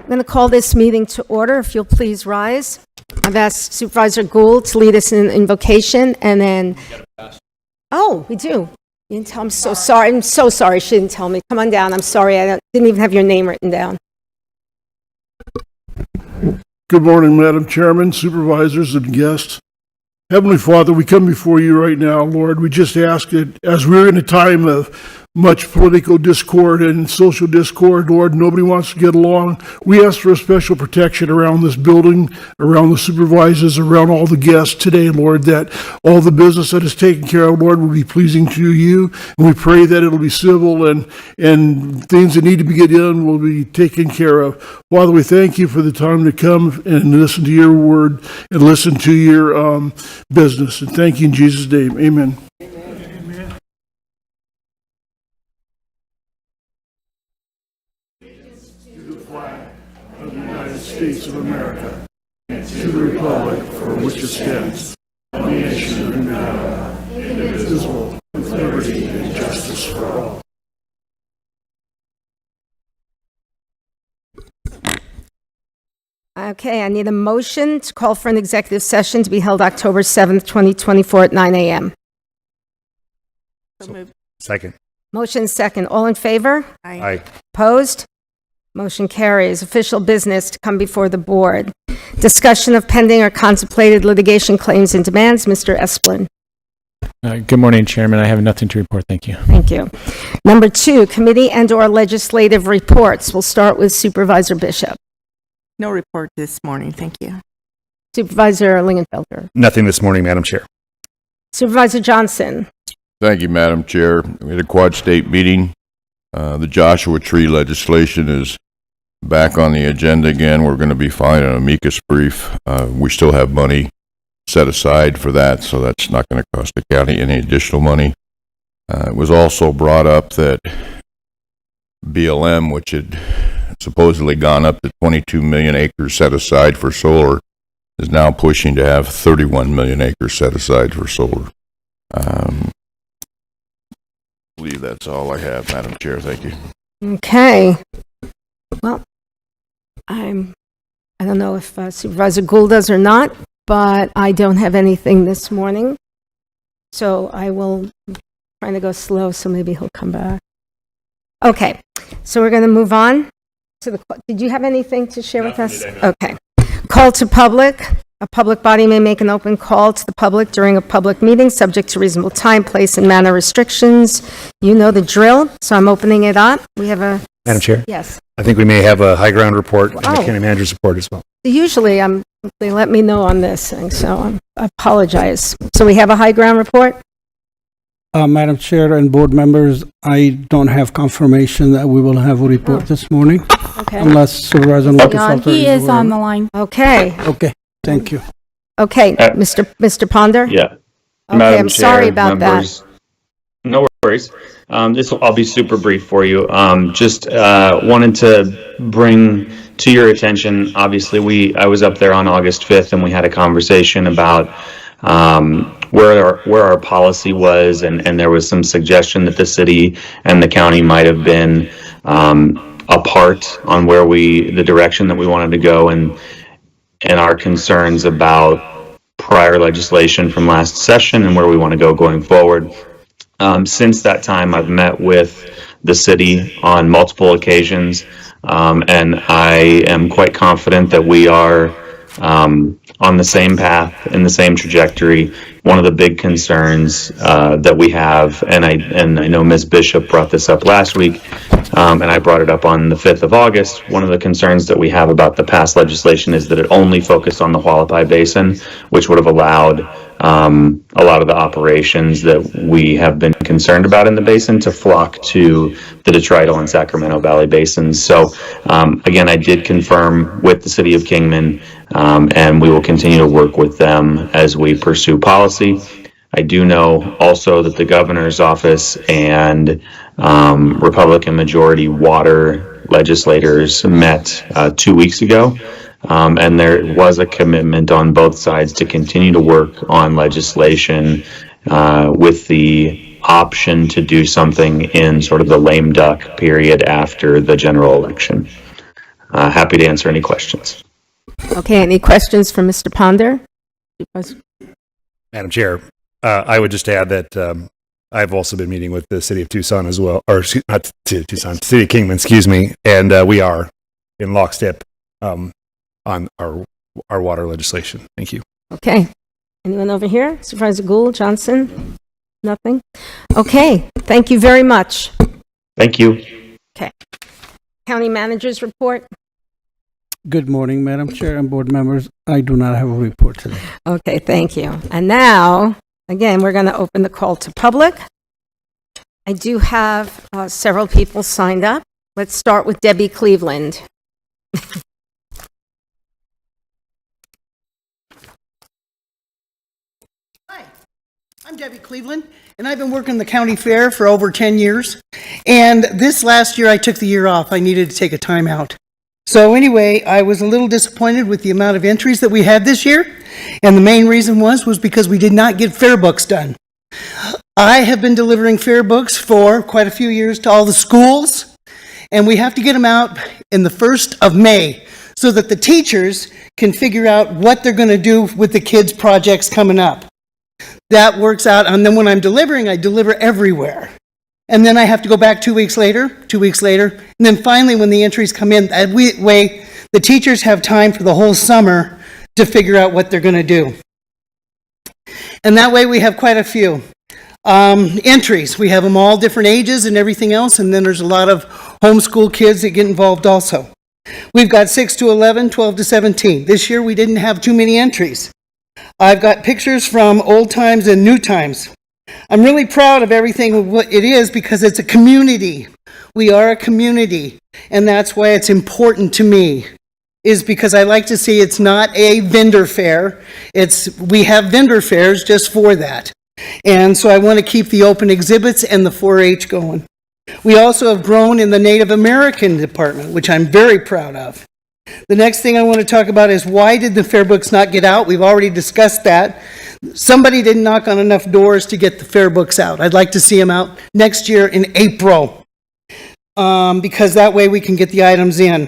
I'm going to call this meeting to order. If you'll please rise. I've asked Supervisor Gould to lead us in invocation, and then... Oh, we do. You didn't tell. I'm so sorry. I'm so sorry she didn't tell me. Come on down. I'm sorry. I didn't even have your name written down. Good morning, Madam Chairman, supervisors, and guests. Heavenly Father, we come before you right now, Lord. We just ask that as we're in a time of much political discord and social discord, Lord, nobody wants to get along. We ask for a special protection around this building, around the supervisors, around all the guests today, Lord, that all the business that is taken care of, Lord, will be pleasing to you. And we pray that it'll be civil and things that need to be get done will be taken care of. Father, we thank you for the time to come and listen to your word and listen to your business. And thank you in Jesus' name. Amen. States of America, and to the republic for which it stands, one nation under God, indivisible, with liberty and justice for all. Okay, I need a motion to call for an executive session to be held October 7th, 2024 at 9 a.m. Second. Motion second. All in favor? Aye. Opposed? Motion carries. Official business to come before the board. Discussion of pending or contemplated litigation claims and demands. Mr. Esplin. Good morning, Chairman. I have nothing to report. Thank you. Thank you. Number 2, committee and/or legislative reports. We'll start with Supervisor Bishop. No report this morning. Thank you. Supervisor Lingenfelter. Nothing this morning, Madam Chair. Supervisor Johnson. Thank you, Madam Chair. We had a Quad State meeting. The Joshua Tree legislation is back on the agenda again. We're going to be filing an amicus brief. We still have money set aside for that, so that's not going to cost the county any additional money. It was also brought up that BLM, which had supposedly gone up to 22 million acres set aside for solar, is now pushing to have 31 million acres set aside for solar. I believe that's all I have, Madam Chair. Thank you. Okay. Well, I don't know if Supervisor Gould does or not, but I don't have anything this morning. So I will try to go slow, so maybe he'll come back. Okay. So we're going to move on to the... Did you have anything to share with us? Okay. Call to public. A public body may make an open call to the public during a public meeting, subject to reasonable time, place, and manner restrictions. You know the drill, so I'm opening it up. We have a... Madam Chair? Yes. I think we may have a high ground report and a county manager's report as well. Usually they let me know on this thing, so I apologize. So we have a high ground report? Madam Chair and board members, I don't have confirmation that we will have a report this morning. Okay. Unless Supervisor Lingenfelter He is on the line. Okay. Okay, thank you. Okay, Mr. Ponder? Yeah. Okay, Madam I'm Chair, sorry about members, No worries. I'll be super brief for you. Just wanted to bring to your attention, obviously I was up there on August 5th and we had a conversation about where our policy was, and there was some suggestion that the city and the county might have been apart on the direction that we wanted to go, and our concerns about prior legislation from last session and where we want to go going forward. Since that time, I've met with the city on multiple occasions, and I am quite confident that we are on the same path, in the same trajectory. One of the big concerns that we have, and I know Ms. Bishop brought this up last week, and I brought it up on the 5th of August, one of the concerns that we have about the past legislation is that it only focused on the Hualapai Basin, which would have allowed a lot of the operations that we have been concerned about in the basin to flock to the Detrital and Sacramento Valley basins. So again, I did confirm with the City of Kingman, and we will continue to work with them as we pursue policy. I do know also that the governor's office and Republican majority water legislators met 2 weeks ago. And there was a commitment on both sides to continue to work on legislation with the option to do something in sort of the lame duck period after the general election. happy to answer any questions. Okay, any questions for Mr. Ponder? Madam Chair, I would just add that I've also been meeting with the city of Tucson as well, or not Tucson, city of Kingman, excuse me, and we are in lockstep on our water legislation. Thank you. Okay. Anyone over here? Supervisor Gould, Johnson? Nothing? Okay, thank you very much. Thank you. County Manager's report? Good morning, Madam Chair and board members. I do not have a report today. Okay, thank you. And now, again, we're going to open the call to public. I do have several people signed up. Let's start with Debbie Cleveland. Hi, I'm Debbie Cleveland, and I've been working the county fair for over 10 years. And this last year, I took the year off. I needed to take a time out. So anyway, I was a little disappointed with the amount of entries that we had this year. And the main reason was because we did not get fair books done. I have been delivering fair books for quite a few years to all the schools, and we have to get them out in the 1st of May so that the teachers can figure out what they're going to do with the kids' projects coming up. That works out, and then when I'm delivering, I deliver everywhere. And then I have to go back 2 weeks later, and then finally when the entries come in, that way the teachers have time for the whole summer to figure out what they're going to do. And that way we have quite a few entries. We have them all different ages and everything else, and then there's a lot of homeschool kids that get involved also. We've got 6 to 11, 12 to 17. This year we didn't have too many entries. I've got pictures from old times and new times. I'm really proud of everything what it is because it's a community. We are a community, and that's why it's important to me, is because I like to see it's not a vendor fair. We have vendor fairs just for that. And so I want to keep the open exhibits and the 4-H going. We also have grown in the Native American department, which I'm very proud of. The next thing I want to talk about is why did the fair books not get out? We've already discussed that. Somebody didn't knock on enough doors to get the fair books out. I'd like to see them out next year in April, because that way we can get the items in.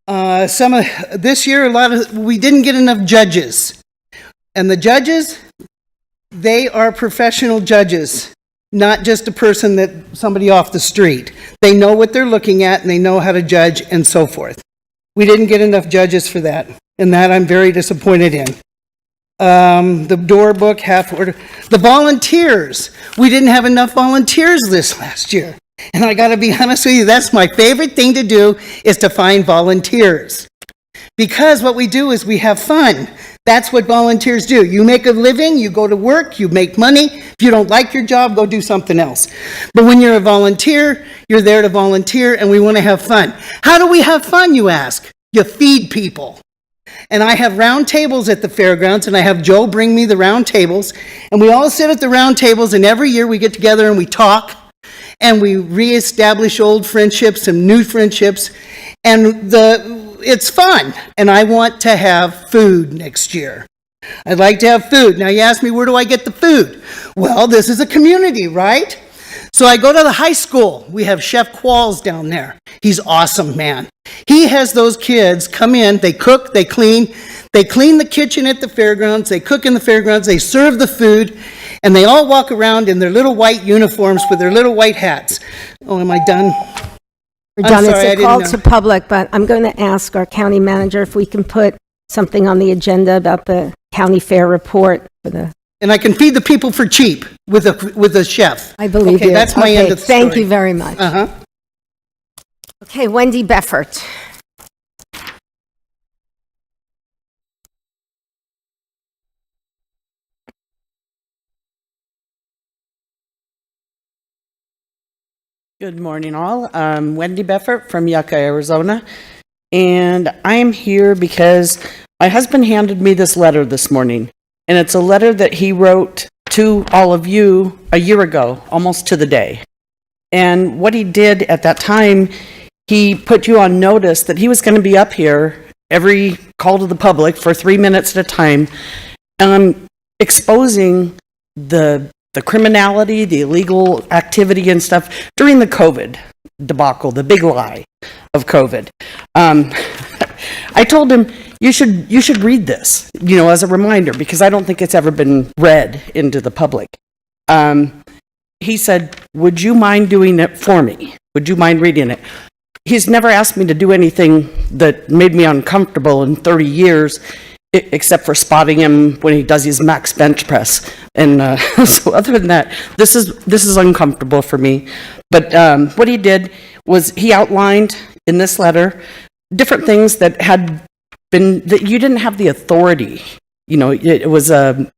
This year, we didn't get enough judges. And the judges, they are professional judges, not just a person somebody off the street. They know what they're looking at and they know how to judge and so forth. We didn't get enough judges for that, and that I'm very disappointed in. The door book, half order. The volunteers. We didn't have enough volunteers this last year. And I got to be honest with you, that's my favorite thing to do, is to find volunteers. Because what we do is we have fun. That's what volunteers do. You make a living, you go to work, you make money. If you don't like your job, go do something else. But when you're a volunteer, you're there to volunteer, and we want to have fun. How do we have fun, you ask? You feed people. And I have round tables at the fairgrounds, and I have Joe bring me the round tables, and we all sit at the round tables, and every year we get together and we talk, and we reestablish old friendships and new friendships, and it's fun. And I want to have food next year. I'd like to have food. Now you ask me, where do I get the food? Well, this is a community, right? So I go to the high school. We have Chef Qualls down there. He's awesome, man. He has those kids come in, they cook, they clean the kitchen at the fairgrounds, they cook in the fairgrounds, they serve the food, and they all walk around in their little white uniforms with their little white hats. Oh, am I done? We're done. sorry, I It's a didn't call know. to public, but I'm going to ask our county manager if we can put something on the agenda about the county fair report for the... And I can feed the people for cheap with a chef. I believe Okay, you. that's my end of the Thank story. you very much. Uh-huh. Okay, Wendy Beffert. Good morning, all. I'm Wendy Beffert from Yucca, Arizona, and I am here because my husband handed me this letter this morning, and it's a letter that he wrote to all of you a year ago, almost to the day. And what he did at that time, he put you on notice that he was going to be up here every call to the public for 3 minutes at a time, exposing the criminality, the illegal activity and stuff during the COVID debacle, the big lie of COVID. I told him, you should read this, as a reminder, because I don't think it's ever been read into the public. He said, would you mind doing it for me? Would you mind reading it? He's never asked me to do anything that made me uncomfortable in 30 years, except for spotting him when he does his max bench press. And so other than that, this is uncomfortable for me. But what he did was he outlined in this letter different things that had been, that you didn't have the authority. It was a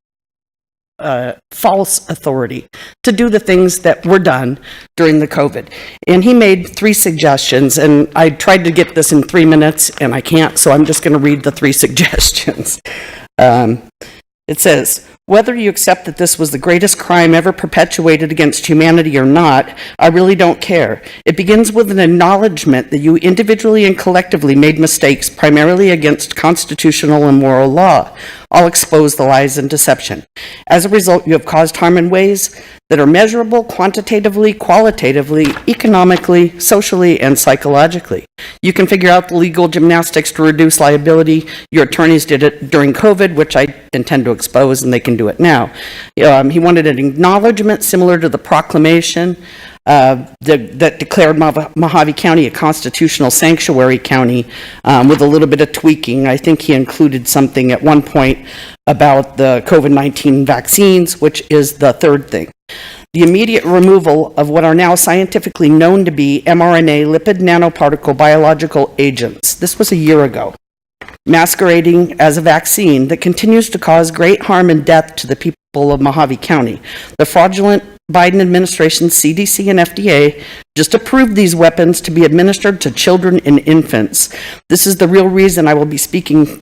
false authority to do the things that were done during the COVID. And he made 3 suggestions, and I tried to get this in 3 minutes, and I can't, so I'm just going to read the 3 suggestions. It says, whether you accept that this was the greatest crime ever perpetuated against humanity or not, I really don't care. It begins with an acknowledgement that you individually and collectively made mistakes, primarily against constitutional and moral law. I'll expose the lies and deception. As a result, you have caused harm in ways that are measurable quantitatively, qualitatively, economically, socially, and psychologically. You can figure out the legal gymnastics to reduce liability. Your attorneys did it during COVID, which I intend to expose, and they can do it now. He wanted an acknowledgement similar to the proclamation that declared Mojave County a constitutional sanctuary county, with a little bit of tweaking. I think he included something at one point about the COVID-19 vaccines, which is the 3rd thing. The immediate removal of what are now scientifically known to be mRNA lipid nanoparticle biological agents. This was a year ago, masquerading as a vaccine that continues to cause great harm and death to the people of Mojave County. The fraudulent Biden administration, CDC, and FDA just approved these weapons to be administered to children and infants. This is the real reason I will be speaking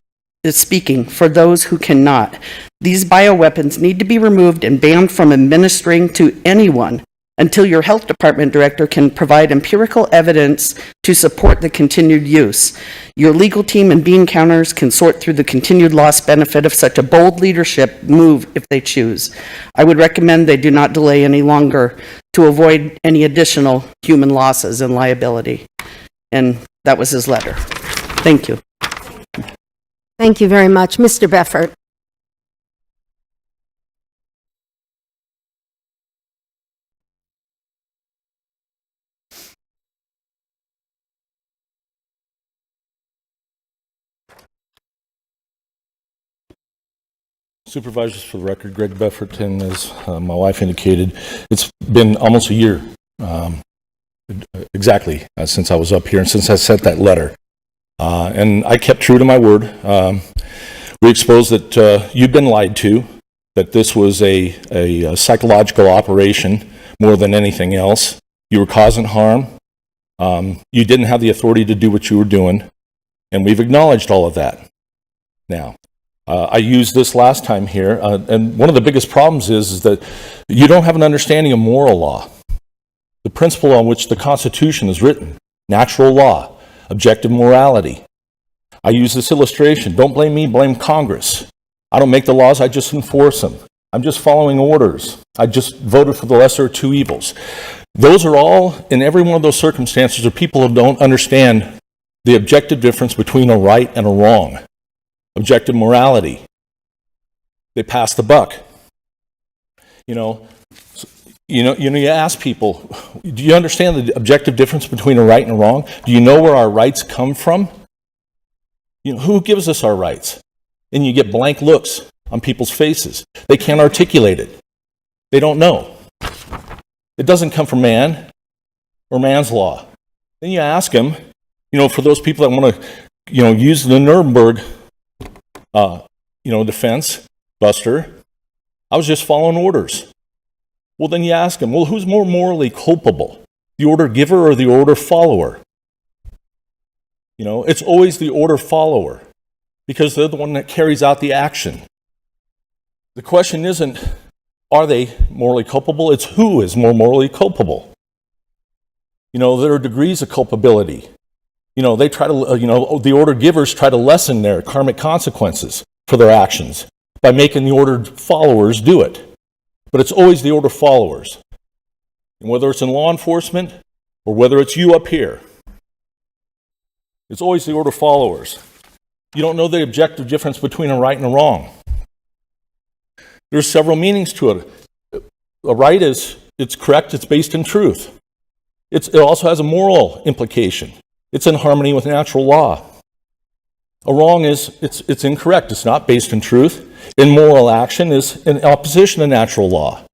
for those who cannot. These bioweapons need to be removed and banned from administering to anyone until your health department director can provide empirical evidence to support the continued use. Your legal team and bean counters can sort through the continued lost benefit of such a bold leadership move if they choose. I would recommend they do not delay any longer to avoid any additional human losses and liability. And that was his letter. Thank you. Thank you very much. Mr. Beffert. Supervisors, for the record, Greg Befferton, as my wife indicated, it's been almost a year, exactly, since I was up here and since I sent that letter. And I kept true to my word. We exposed that you've been lied to, that this was a psychological operation more than anything else. You were causing harm. You didn't have the authority to do what you were doing, and we've acknowledged all of that. Now, I used this last time here, and one of the biggest problems is that you don't have an understanding of moral law, the principle on which the Constitution is written, natural law, objective morality. I use this illustration. Don't blame me, blame Congress. I don't make the laws, I just enforce them. I'm just following orders. I just voted for the lesser of 2 evils. Those are all, in every one of those circumstances, are people who don't understand the objective difference between a right and a wrong. Objective morality. They pass the buck. You ask people, do you understand the objective difference between a right and a wrong? Do you know where our rights come from? Who gives us our rights? And you get blank looks on people's faces. They can't articulate it. They don't know. It doesn't come from man or man's law. Then you ask them, for those people that want to, use the Nuremberg defense, Buster, I was just following orders. Well, then you ask them, who's more morally culpable, the order giver or the order follower? It's always the order follower because they're the one that carries out the action. The question isn't, are they morally culpable? It's who is more morally culpable. There are degrees of culpability. They try to, the order givers try to lessen their karmic consequences for their actions by making the order followers do it. But it's always the order followers. And whether it's in law enforcement or whether it's you up here. It's always the order followers. You don't know the objective difference between a right and a wrong. There's several meanings to it. A right is, it's correct, it's based in truth. It also has a moral implication. It's in harmony with natural law. A wrong is, it's incorrect, it's not based in truth. Immoral action is in opposition to natural law.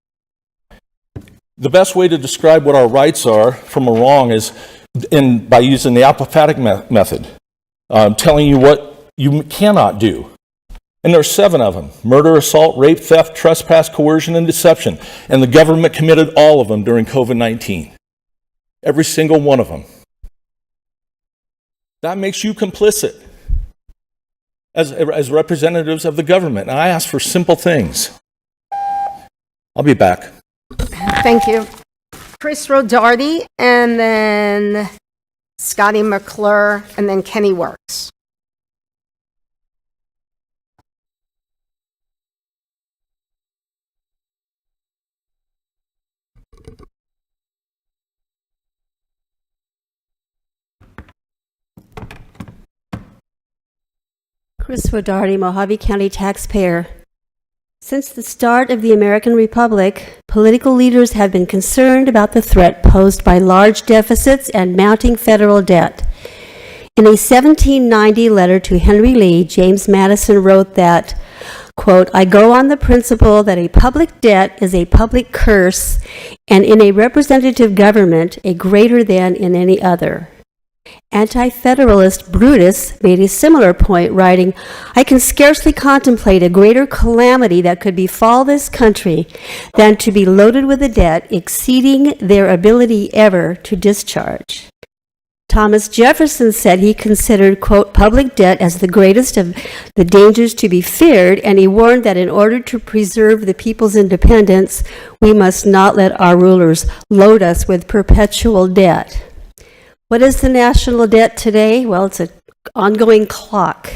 The best way to describe what our rights are from a wrong is by using the apophatic method, telling you what you cannot do. And there's 7 of them: murder, assault, rape, theft, trespass, coercion, and deception. And the government committed all of them during COVID-19. Every single one of them. That makes you complicit as representatives of the government. And I ask for simple things. I'll be back. Thank you. Chris Rodarty, and then Scotty McClure, and then Kenny Works. Chris Rodarty, Mojave County taxpayer. Since the start of the American Republic, political leaders have been concerned about the threat posed by large deficits and mounting federal debt. In a 1790 letter to Henry Lee, James Madison wrote that, quote, "I go on the principle that a public debt is a public curse, and in a representative government, a greater than in any other." Anti-federalist Brutus made a similar point, writing, "I can scarcely contemplate a greater calamity that could befall this country than to be loaded with a debt exceeding their ability ever to discharge." Thomas Jefferson said he considered, quote, "public debt as the greatest of the dangers to be feared," and he warned that in order to preserve the people's independence, we must not let our rulers load us with perpetual debt. What is the national debt today? Well, it's an ongoing clock.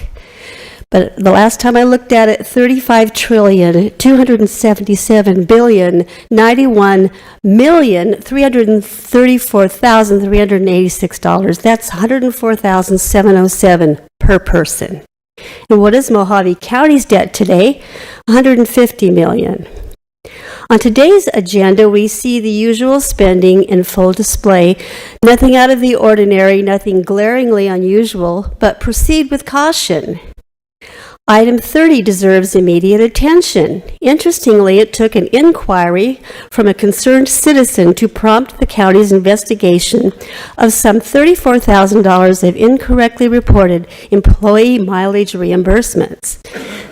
But the last time I looked at it, $35,277,991,334,386. That's $104,707 per person. And what is Mojave County's debt today? $150 million. On today's agenda, we see the usual spending in full display. Nothing out of the ordinary, nothing glaringly unusual, but proceed with caution. Item 30 deserves immediate attention. Interestingly, it took an inquiry from a concerned citizen to prompt the county's investigation of some $34,000 of incorrectly reported employee mileage reimbursements.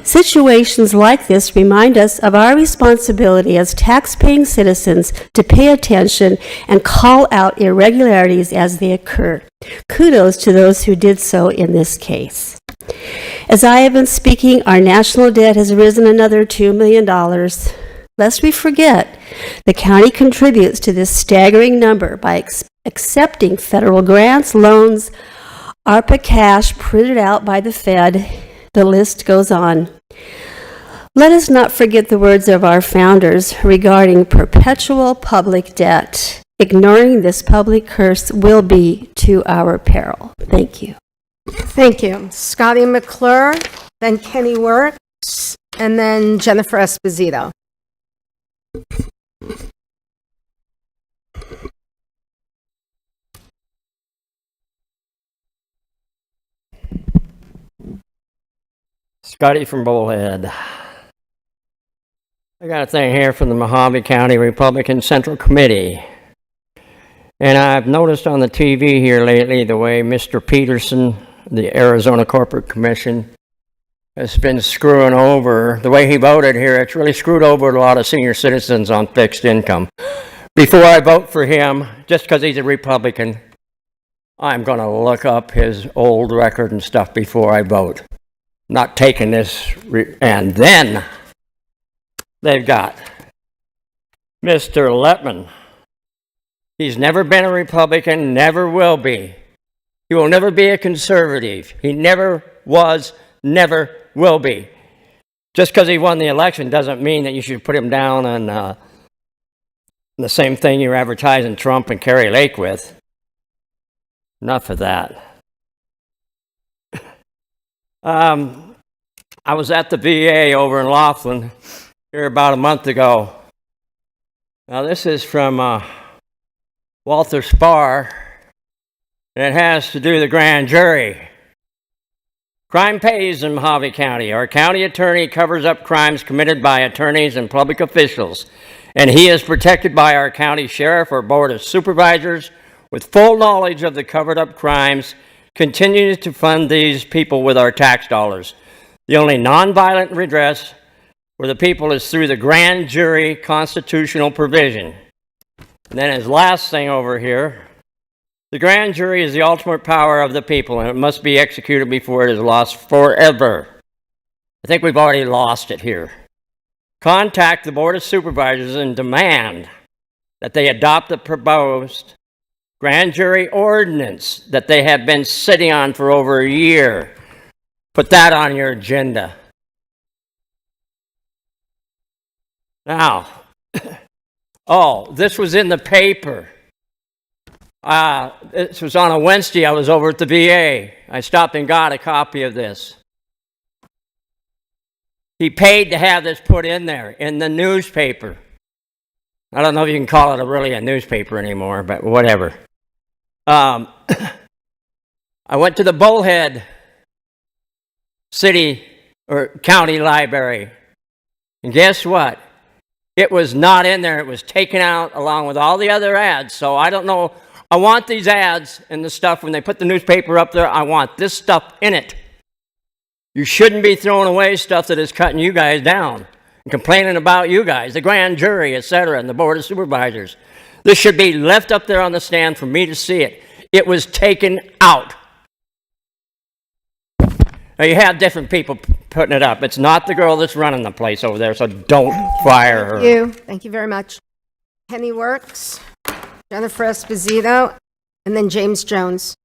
Situations like this remind us of our responsibility as tax-paying citizens to pay attention and call out irregularities as they occur. Kudos to those who did so in this case. As I have been speaking, our national debt has risen another $2 million. Lest we forget, the county contributes to this staggering number by accepting federal grants, loans, ARPA cash printed out by the Fed. The list goes on. Let us not forget the words of our founders regarding perpetual public debt. Ignoring this public curse will be to our peril. Thank you. Thank you. Scotty McClure, then Kenny Works, and then Jennifer Esposito. Scotty from Bullhead. I got a thing here from the Mojave County Republican Central Committee. And I've noticed on the TV here lately the way Mr. Peterson, the Arizona Corporate Commission, has been screwing over. The way he voted here, it's really screwed over a lot of senior citizens on fixed income. Before I vote for him, just because he's a Republican, I'm going to look up his old record and stuff before I vote. Not taking this, and then they've got Mr. Letman. He's never been a Republican, never will be. He will never be a conservative. He never was, never will be. Just because he won the election doesn't mean that you should put him down on the same thing you're advertising Trump and Kerry Lake with. Enough of that. I was at the VA over in Laughlin here about a month ago. Now, this is from Walter Spar, and it has to do with the grand jury. Crime pays in Mojave County. Our county attorney covers up crimes committed by attorneys and public officials, and he is protected by our county sheriff or board of supervisors with full knowledge of the covered up crimes, continues to fund these people with our tax dollars. The only nonviolent redress for the people is through the grand jury constitutional provision. And then his last thing over here, the grand jury is the ultimate power of the people, and it must be executed before it is lost forever. I think we've already lost it here. Contact the Board of Supervisors and demand that they adopt the proposed grand jury ordinance that they have been sitting on for over a year. Put that on your agenda. Now, oh, this was in the paper. This was on a Wednesday. I was over at the VA. I stopped and got a copy of this. He paid to have this put in there in the newspaper. I don't know if you can call it really a newspaper anymore, but whatever. I went to the Bullhead City or County Library, and guess what? It was not in there. It was taken out along with all the other ads. So I don't know. I want these ads and the stuff when they put the newspaper up there. I want this stuff in it. You shouldn't be throwing away stuff that is cutting you guys down and complaining about you guys, the grand jury, etc., and the board of supervisors. This should be left up there on the stand for me to see it. It was taken out. Now, you have different people putting it up. It's not the girl that's running the place over there, so don't fire her. Thank you. Thank you very much. Penny Works, Jennifer Esposito, and then James Jones.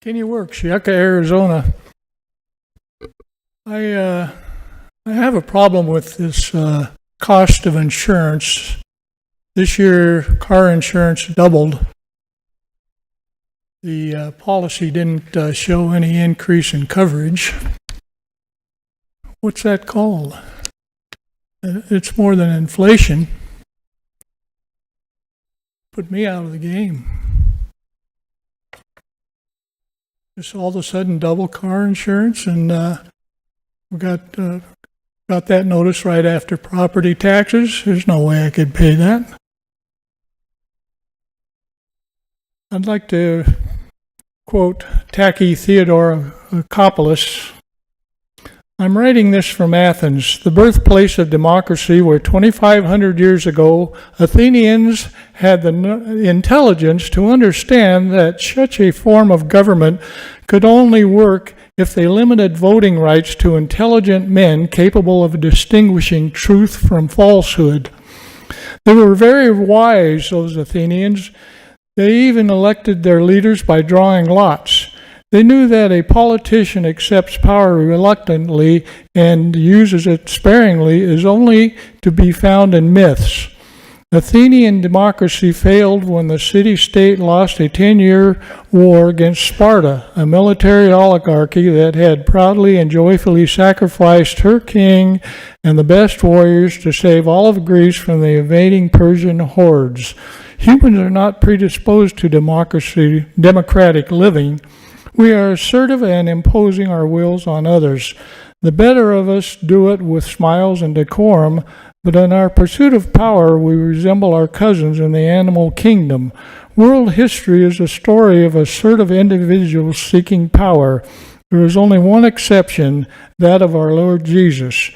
Kenny Works, Yucca, Arizona. I have a problem with this cost of insurance. This year, car insurance doubled. The policy didn't show any increase in coverage. What's that called? It's more than inflation. Put me out of the game. Just all of a sudden double car insurance, and we got that notice right after property taxes. There's no way I could pay that. I'd like to quote Taki Theodorakopoulos. I'm writing this from Athens, the birthplace of democracy, where 2,500 years ago, Athenians had the intelligence to understand that such a form of government could only work if they limited voting rights to intelligent men capable of distinguishing truth from falsehood. They were very wise, those Athenians. They even elected their leaders by drawing lots. They knew that a politician accepts power reluctantly and uses it sparingly is only to be found in myths. Athenian democracy failed when the city-state lost a 10-year war against Sparta, a military oligarchy that had proudly and joyfully sacrificed her king and the best warriors to save all of Greece from the invading Persian hordes. Humans are not predisposed to democratic living. We are assertive and imposing our wills on others. The better of us do it with smiles and decorum, but in our pursuit of power, we resemble our cousins in the animal kingdom. World history is a story of assertive individuals seeking power. There is only one exception, that of our Lord Jesus.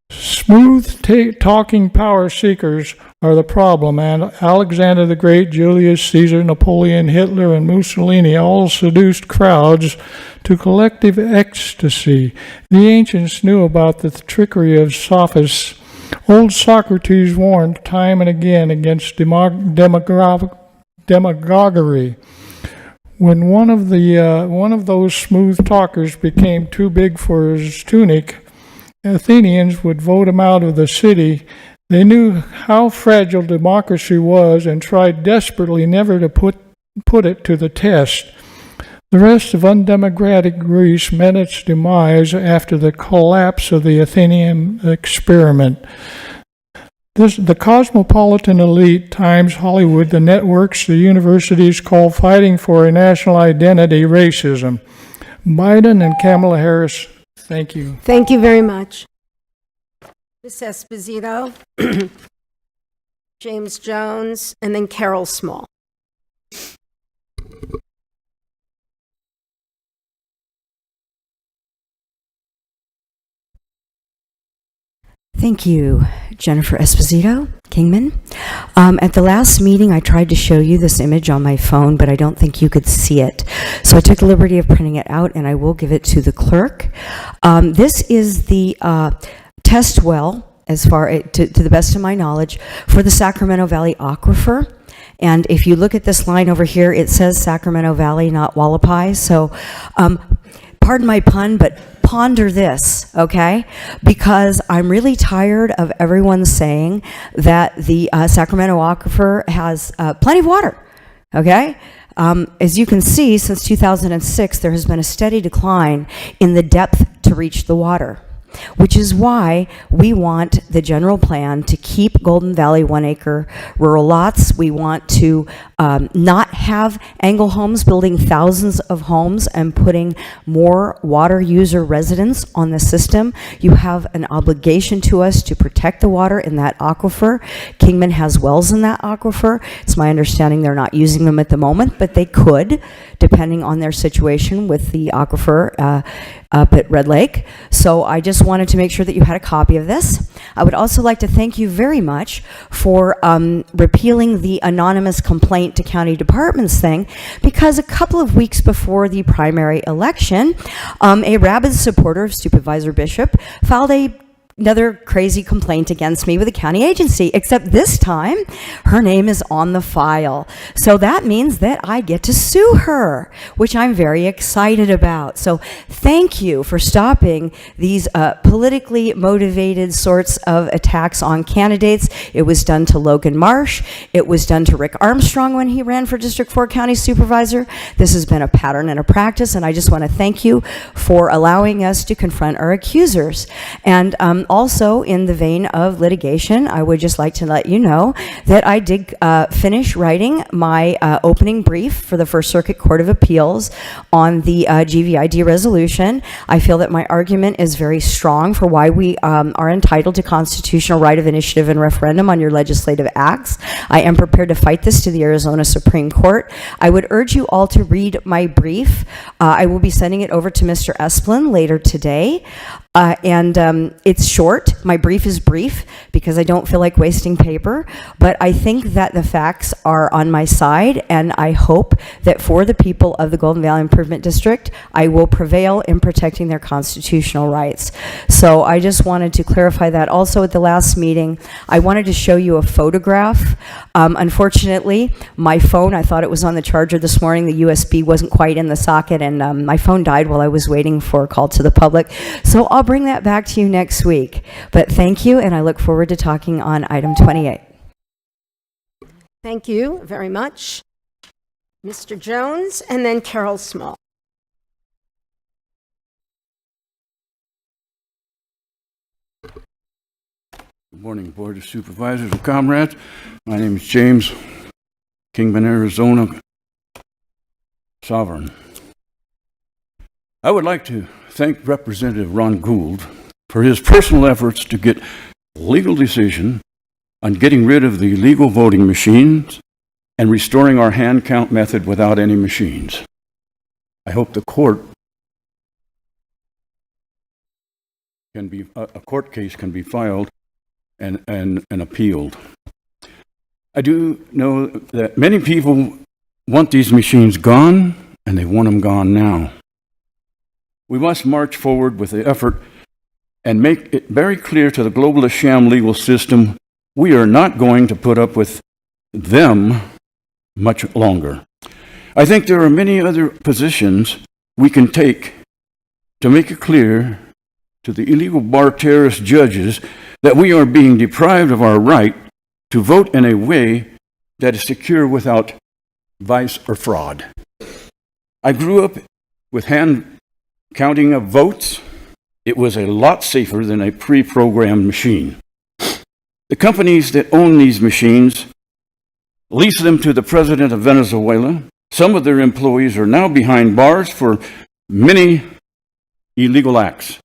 Smooth talking power seekers are the problem, and Alexander the Great, Julius Caesar, Napoleon, Hitler, and Mussolini all seduced crowds to collective ecstasy. The ancients knew about the trickery of sophists. Old Socrates warned time and again against demagoguery. When one of those smooth talkers became too big for his tunic, Athenians would vote him out of the city. They knew how fragile democracy was and tried desperately never to put it to the test. The rest of undemocratic Greece met its demise after the collapse of the Athenian experiment. The cosmopolitan elite times Hollywood, the networks, the universities call fighting for a national identity racism. Biden and Kamala Harris, thank you. Thank you very much. Ms. Esposito, James Jones, and then Carol Small. Thank you, Jennifer Esposito, Kingman. At the last meeting, I tried to show you this image on my phone, but I don't think you could see it. So I took the liberty of printing it out, and I will give it to the clerk. This is the test well, as far to the best of my knowledge, for the Sacramento Valley Aquifer. And if you look at this line over here, it says Sacramento Valley, not Wallapai. So pardon my pun, but ponder this, okay? Because I'm really tired of everyone saying that the Sacramento Aquifer has plenty of water, okay? As you can see, since 2006, there has been a steady decline in the depth to reach the water, which is why we want the general plan to keep Golden Valley 1-acre rural lots. We want to not have Angle Homes building thousands of homes and putting more water user residents on the system. You have an obligation to us to protect the water in that aquifer. Kingman has wells in that aquifer. It's my understanding they're not using them at the moment, but they could, depending on their situation with the aquifer up at Red Lake. So I just wanted to make sure that you had a copy of this. I would also like to thank you very much for repealing the anonymous complaint to county departments thing, because a couple of weeks before the primary election, a rabid supporter of Supervisor Bishop filed another crazy complaint against me with a county agency, except this time her name is on the file. So that means that I get to sue her, which I'm very excited about. So thank you for stopping these politically motivated sorts of attacks on candidates. It was done to Logan Marsh. It was done to Rick Armstrong when he ran for District 4 County Supervisor. This has been a pattern and a practice, and I just want to thank you for allowing us to confront our accusers. And also, in the vein of litigation, I would just like to let you know that I did finish writing my opening brief for the First Circuit Court of Appeals on the GVID resolution. I feel that my argument is very strong for why we are entitled to constitutional right of initiative and referendum on your legislative acts. I am prepared to fight this to the Arizona Supreme Court. I would urge you all to read my brief. I will be sending it over to Mr. Esplin later today. It's short. My brief is brief because I don't feel like wasting paper, but I think that the facts are on my side, and I hope that for the people of the Golden Valley Improvement District, I will prevail in protecting their constitutional rights. So I just wanted to clarify that. Also, at the last meeting, I wanted to show you a photograph. Unfortunately, my phone, I thought it was on the charger this morning. The USB wasn't quite in the socket, and my phone died while I was waiting for a call to the public. So I'll bring that back to you next week. But thank you, and I look forward to talking on item 28. Thank you very much. Mr. Jones, and then Carol Small. Good morning, Board of Supervisors and comrades. My name is James, Kingman, Arizona, Sovereign. I would like to thank Representative Ron Gould for his personal efforts to get legal decision on getting rid of the illegal voting machines and restoring our hand count method without any machines. I hope the court can be, a court case can be filed and appealed. I do know that many people want these machines gone, and they want them gone now. We must march forward with the effort and make it very clear to the globalist sham legal system we are not going to put up with them much longer. I think there are many other positions we can take to make it clear to the illegal bar terrorist judges that we are being deprived of our right to vote in a way that is secure without vice or fraud. I grew up with hand counting of votes. It was a lot safer than a pre-programmed machine. The companies that own these machines lease them to the president of Venezuela. Some of their employees are now behind bars for many illegal acts.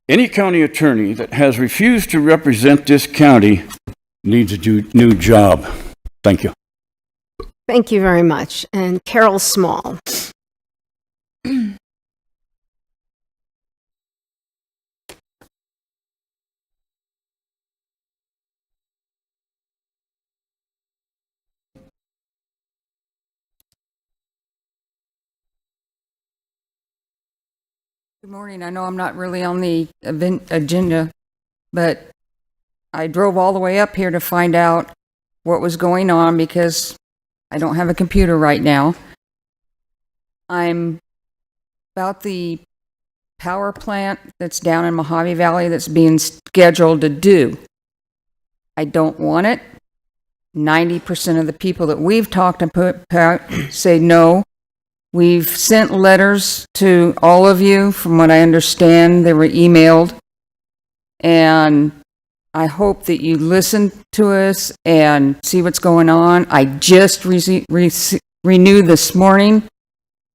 Any county attorney that has refused to represent this county needs a new job. Thank you. Thank you very much. And Carol Small. Good morning. I know I'm not really on the event agenda, but I drove all the way up here to find out what was going on because I don't have a computer right now. I'm about the power plant that's down in Mojave Valley that's being scheduled to do. I don't want it. 90% of the people that we've talked about say no. We've sent letters to all of you. From what I understand, they were emailed. And I hope that you listen to us and see what's going on. I just renewed this morning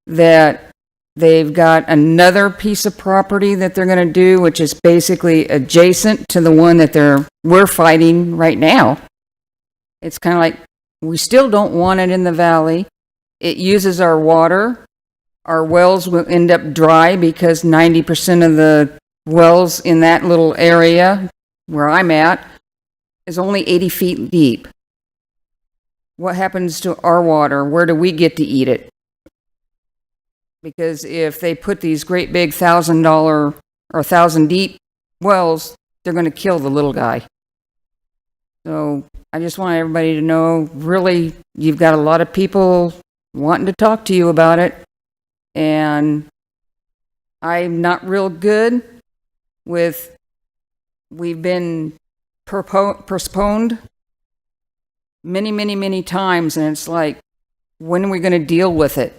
that they've got another piece of property that they're going to do, which is basically adjacent to the one that we're fighting right now. It's kind of like, we still don't want it in the valley. It uses our water. Our wells will end up dry because 90% of the wells in that little area where I'm at is only 80 feet deep. What happens to our water? Where do we get to eat it? Because if they put these great big $1,000 or 1,000 deep wells, they're going to kill the little guy. So I just want everybody to know, really, you've got a lot of people wanting to talk to you about it. And I'm not real good with, we've been postponed many times, and it's like, when are we going to deal with it?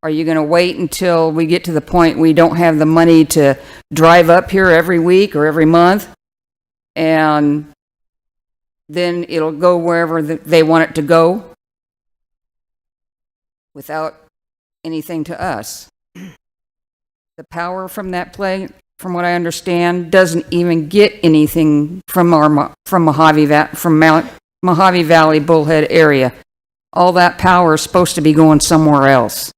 Are you going to wait until we get to the point we don't have the money to drive up here every week or every month, and then it'll go wherever they want it to go without anything to us? The power from that plant, from what I understand, doesn't even get anything from Mojave Valley Bullhead area. All that power is supposed to be going somewhere else.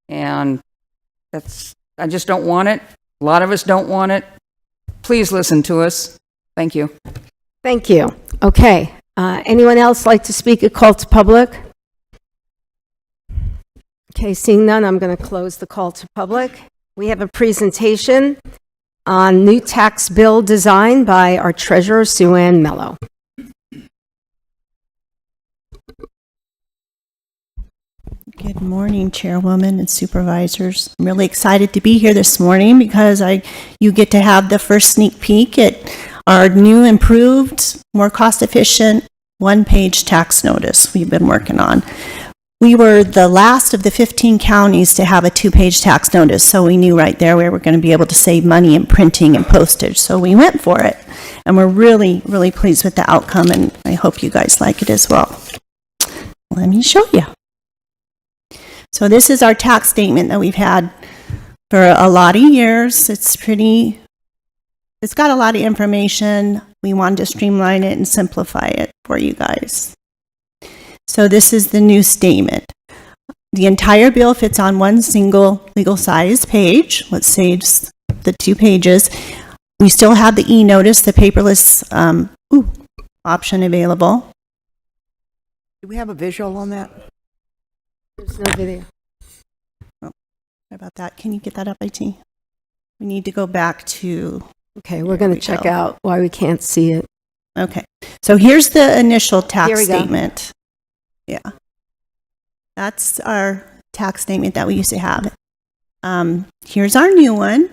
And I just don't want it. A lot of us don't want it. Please listen to us. Thank you. Thank you. Okay. Anyone else like to speak at call to public? Okay, seeing none, I'm going to close the call to public. We have a presentation on new tax bill design by our treasurer, Sue Ann Mello. Good morning, Chairwoman and Supervisors. I'm really excited to be here this morning because you get to have the first sneak peek at our new, improved, more cost-efficient, one-page tax notice we've been working on. We were the last of the 15 counties to have a two-page tax notice, so we knew right there we were going to be able to save money in printing and postage, so we went for it. And we're really pleased with the outcome, and I hope you guys like it as well. Let me show you. So this is our tax statement that we've had for a lot of years. It's got a lot of information. We wanted to streamline it and simplify it for you guys. So this is the new statement. The entire bill fits on one single legal size page, which saves the 2 pages. We still have the e-notice, the paperless option available. Do we have a visual on that? There's no video. Oh, sorry about that. Can you get that up, IT? We need to go back to... Okay, we're going to check out why we can't see it. Okay, so here's the initial tax statement. Yeah. That's our tax statement that we used to have. Here's our new one.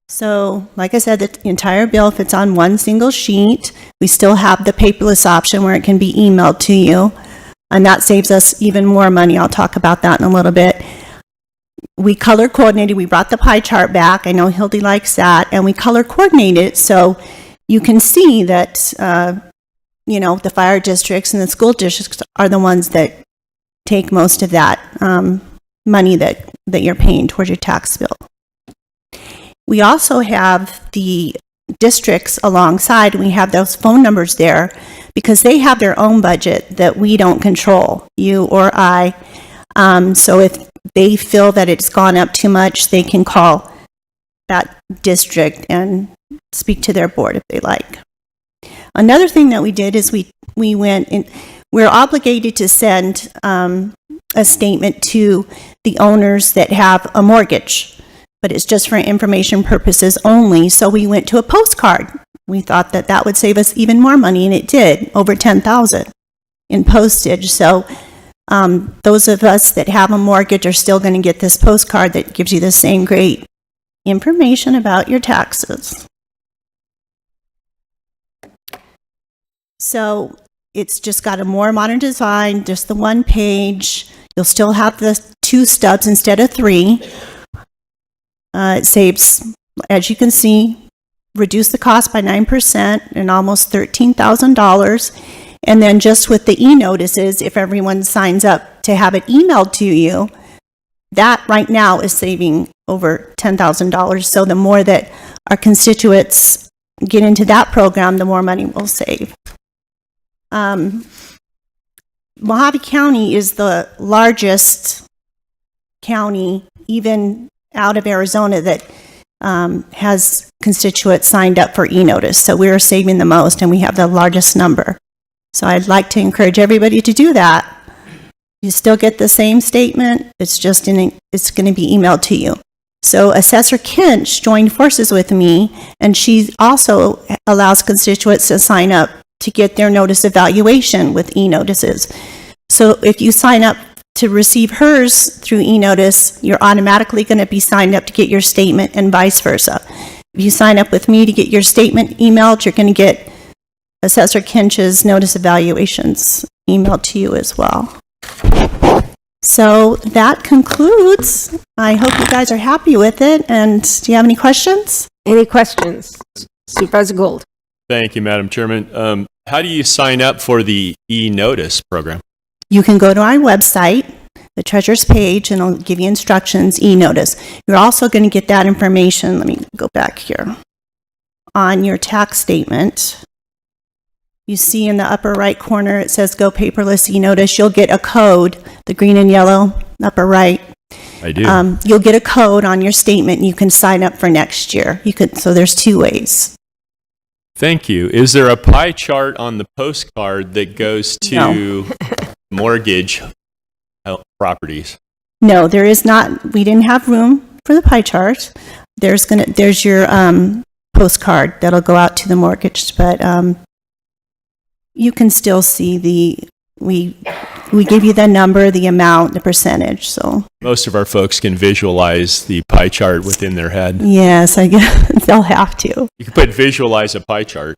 So, like I said, the entire bill fits on one single sheet. We still have the paperless option where it can be emailed to you, and that saves us even more money. I'll talk about that in a little bit. We color coordinated. We brought the pie chart back. I know Hildy likes that, and we color coordinated so you can see that, the fire districts and the school districts are the ones that take most of that money that you're paying towards your tax bill. We also have the districts alongside. We have those phone numbers there because they have their own budget that we don't control, you or I. So if they feel that it's gone up too much, they can call that district and speak to their board if they like. Another thing that we did is we went and we're obligated to send a statement to the owners that have a mortgage, but it's just for information purposes only. So we went to a postcard. We thought that that would save us even more money, and it did, over $10,000 in postage. So those of us that have a mortgage are still going to get this postcard that gives you the same great information about your taxes. So it's just got a more modern design, just the one page. You'll still have the 2 stubs instead of 3. It saves, as you can see, reduce the cost by 9% and almost $13,000. And then just with the e-notices, if everyone signs up to have it emailed to you, that right now is saving over $10,000. So the more that our constituents get into that program, the more money we'll save. Mojave County is the largest county, even out of Arizona, that has constituents signed up for e-notice. So we're saving the most, and we have the largest number. So I'd like to encourage everybody to do that. You still get the same statement. It's just it's going to be emailed to you. So Assessor Kinch joined forces with me, and she also allows constituents to sign up to get their notice evaluation with e-notices. So if you sign up to receive hers through e-notice, you're automatically going to be signed up to get your statement, and vice versa. If you sign up with me to get your statement emailed, you're going to get Assessor Kinch's notice evaluations emailed to you as well. So that concludes. I hope you guys are happy with it. And do you have any questions? Any questions? Supervisor Gould. Thank you, Madam Chairman. How do you sign up for the e-notice program? You can go to our website, the treasurer's page, and it'll give you instructions, e-notice. You're also going to get that information, let me go back here, on your tax statement. You see in the upper right corner, it says go paperless e-notice. You'll get a code, the green and yellow, upper right. I do. You'll get a code on your statement, and you can sign up for next year. So there's 2 ways. Thank you. Is there a pie chart on the postcard that goes to mortgage properties? No, there is not. We didn't have room for the pie chart. There's your postcard that'll go out to the mortgage, but you can still see we give you the number, the amount, the percentage. So Most of our folks can visualize the pie chart within their head. yes, I guess they'll have to. You can put visualize a pie chart.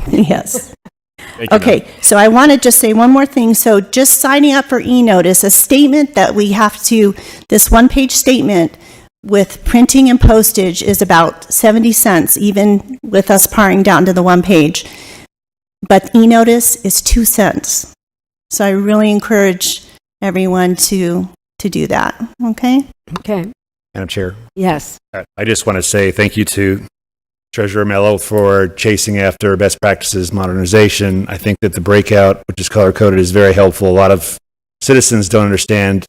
Yes. Thank you, Okay, so I want to just say one more thing. So just signing up for e-notice, a statement that we have to, this one-page statement with printing and postage is about 70 cents, even with us paring down to the one page. But e-notice is 2 cents. So I really encourage everyone to do that, okay? Okay. Madam Chair, Yes. I just want to say thank you to Treasurer Mello for chasing after best practices modernization. I think that the breakout, which is color-coded, is very helpful. A lot of citizens don't understand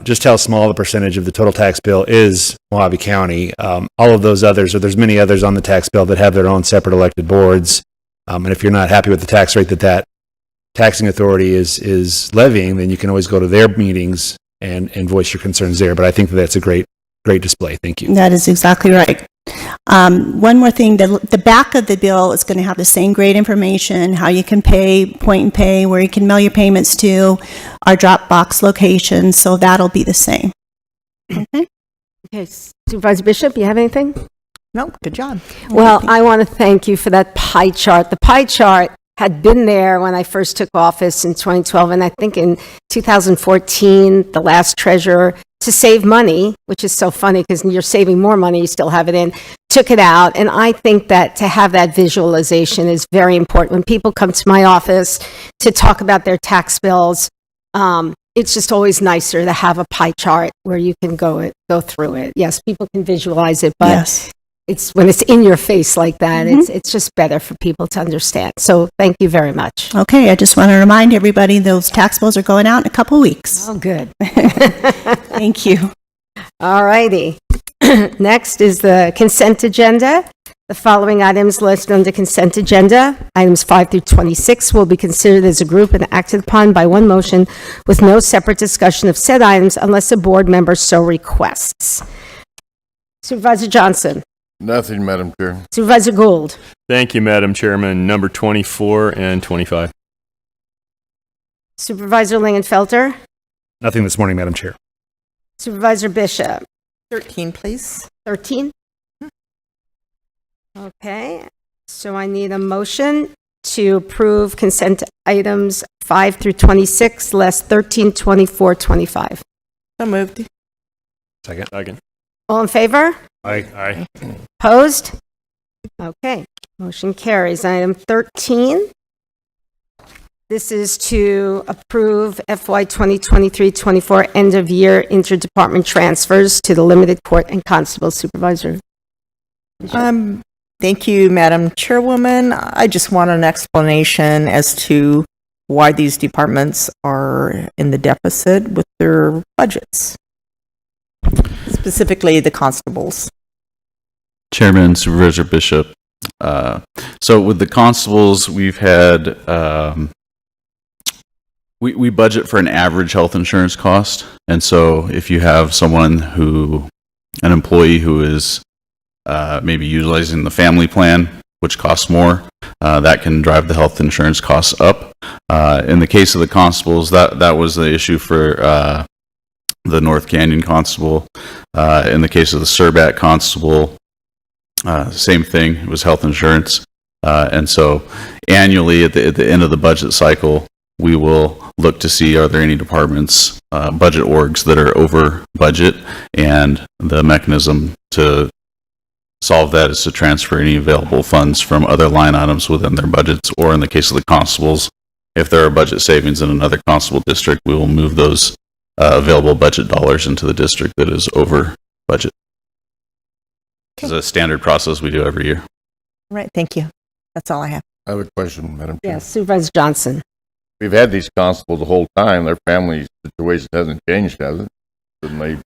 just how small the percentage of the total tax bill is Mojave County. All of those others, or there's many others on the tax bill that have their own separate elected boards. And if you're not happy with the tax rate that taxing authority is levying, then you can always go to their meetings and voice your concerns there. But I think that's a great display. Thank you. That is exactly right. One more thing, the back of the bill is going to have the same great information, how you can pay, point and pay, where you can mail your payments to, our Dropbox location, so that'll be the same. Okay? Okay, Supervisor Bishop, you have anything? No, good job. Well, I want to thank you for that pie chart. The pie chart had been there when I first took office in 2012, and I think in 2014, the last treasurer, to save money, which is so funny because you're saving more money, you still have it in, took it out. And I think that to have that visualization is very important. When people come to my office to talk about their tax bills, it's just always nicer to have a pie chart where you can go through it. Yes, people can visualize it, but Yes. it's when it's in your face like that, it's just better for people to understand. So thank you very much. Okay, I just want to remind everybody those tax bills are going out in a couple weeks. Oh, good. Thank you. All righty. Next is the consent agenda. The following items listed on the consent agenda, items 5 through 26, will be considered as a group and acted upon by one motion with no separate discussion of said items unless a board member so requests. Supervisor Johnson. Nothing, Madam Chair. Supervisor Gould. Thank you, Madam Chairman. Number 24 and 25. Supervisor Lingenfelter. Nothing this morning, Madam Chair. Supervisor Bishop. 13, please. 13? Okay, so I need a motion to approve consent items 5 through 26, less 13, 24, 25. So moved. Second. All in favor? Aye. Opposed? Okay, motion carries. Item 13. This is to approve FY 2023-24 end-of-year interdepartment transfers to the limited court and constable. Supervisor. Thank you, Madam Chairwoman. I just want an explanation as to why these departments are in the deficit with their budgets, specifically the constables. Chairman, Supervisor Bishop. So with the constables, we've had, we budget for an average health insurance cost. And so if you have an employee who is maybe utilizing the family plan, which costs more, that can drive the health insurance costs up. In the case of the constables, that was the issue for the North Canyon constable. In the case of the Surbat constable, same thing, it was health insurance. And so annually at the end of the budget cycle, we will look to see are there any departments, budget orgs that are over budget, and the mechanism to solve that is to transfer any available funds from other line items within their budgets, or in the case of the constables, if there are budget savings in another constable district, we will move those available budget dollars into the district that is over budget. It's a standard process we do every year. All right, thank you. That's all I have. I have a question, Madam Chair. Yes, Supervisor Johnson. We've had these constables the whole time. Their family situation hasn't changed, has it?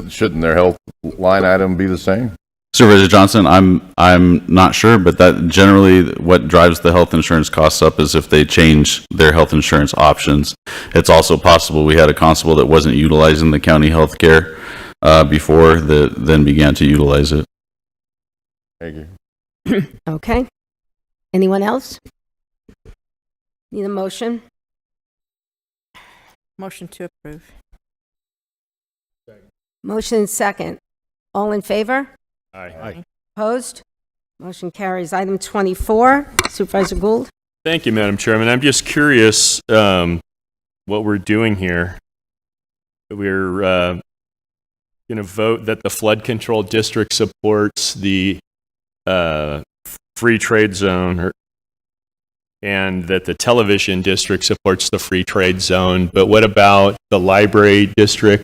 Shouldn't their health line item be the same? Supervisor Johnson, I'm not sure, but that generally what drives the health insurance costs up is if they change their health insurance options. It's also possible we had a constable that wasn't utilizing the county health care before that then began to utilize it. Thank you. Okay. Anyone else? Need a motion? Motion to approve. Motion second. All in favor? Aye. Opposed? Motion carries. Item 24, Supervisor Gould. Thank you, Madam Chairman. I'm just curious what we're doing here. We're going to vote that the flood control district supports the free trade zone, and that the television district supports the free trade zone. But what about the library district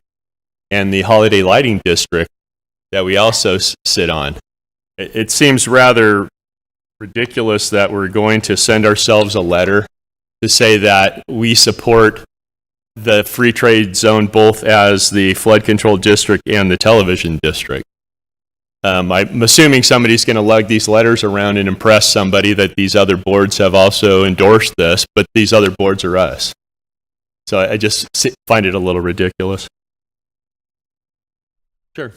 and the holiday lighting district that we also sit on? It seems rather ridiculous that we're going to send ourselves a letter to say that we support the free trade zone both as the flood control district and the television district. I'm assuming somebody's going to lug these letters around and impress somebody that these other boards have also endorsed this, but these other boards are us. So I just find it a little ridiculous. Sure.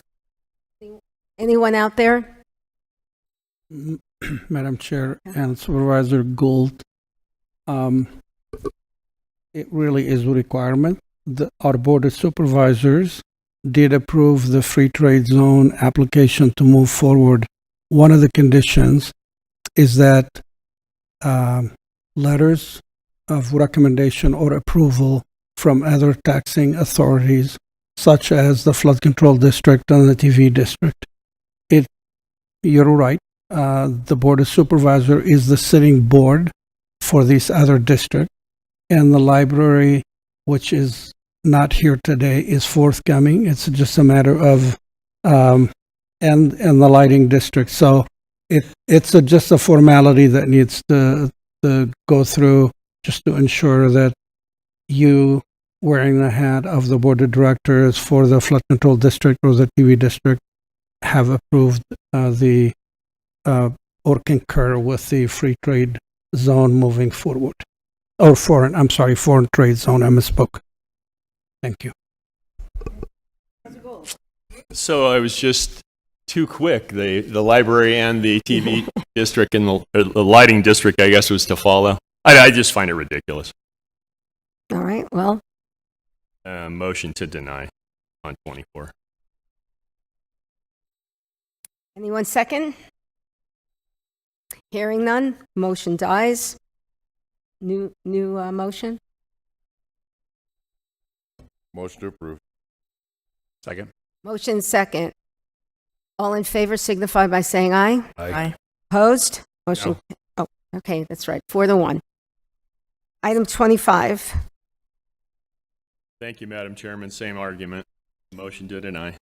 Anyone out there? Madam Chair and Supervisor Gould, it really is a requirement. Our Board of Supervisors did approve the free trade zone application to move forward. One of the conditions is that letters of recommendation or approval from other taxing authorities, such as the flood control district and the TV district. You're right. The Board of Supervisor is the sitting board for these other districts, and the library, which is not here today, is forthcoming. It's just a matter of and the lighting district. So it's just a formality that needs to go through, just to ensure that you, wearing the hat of the board of directors for the flood control district or the TV district, have approved or concur with the free trade zone moving forward. Or foreign trade zone. I misspoke. Thank you. So I was just too quick. The library and the TV district and the lighting district, I guess, was to follow. I just find it ridiculous. All right, well, Motion to deny on 24. anyone second? Hearing none, motion dies. New motion? Motion to approve. Second. Motion second. All in favor signify by saying aye. Aye. Opposed? Motion. Oh, okay, that's right. 4-1. Item 25. Thank you, Madam Chairman. Same argument. Motion to deny.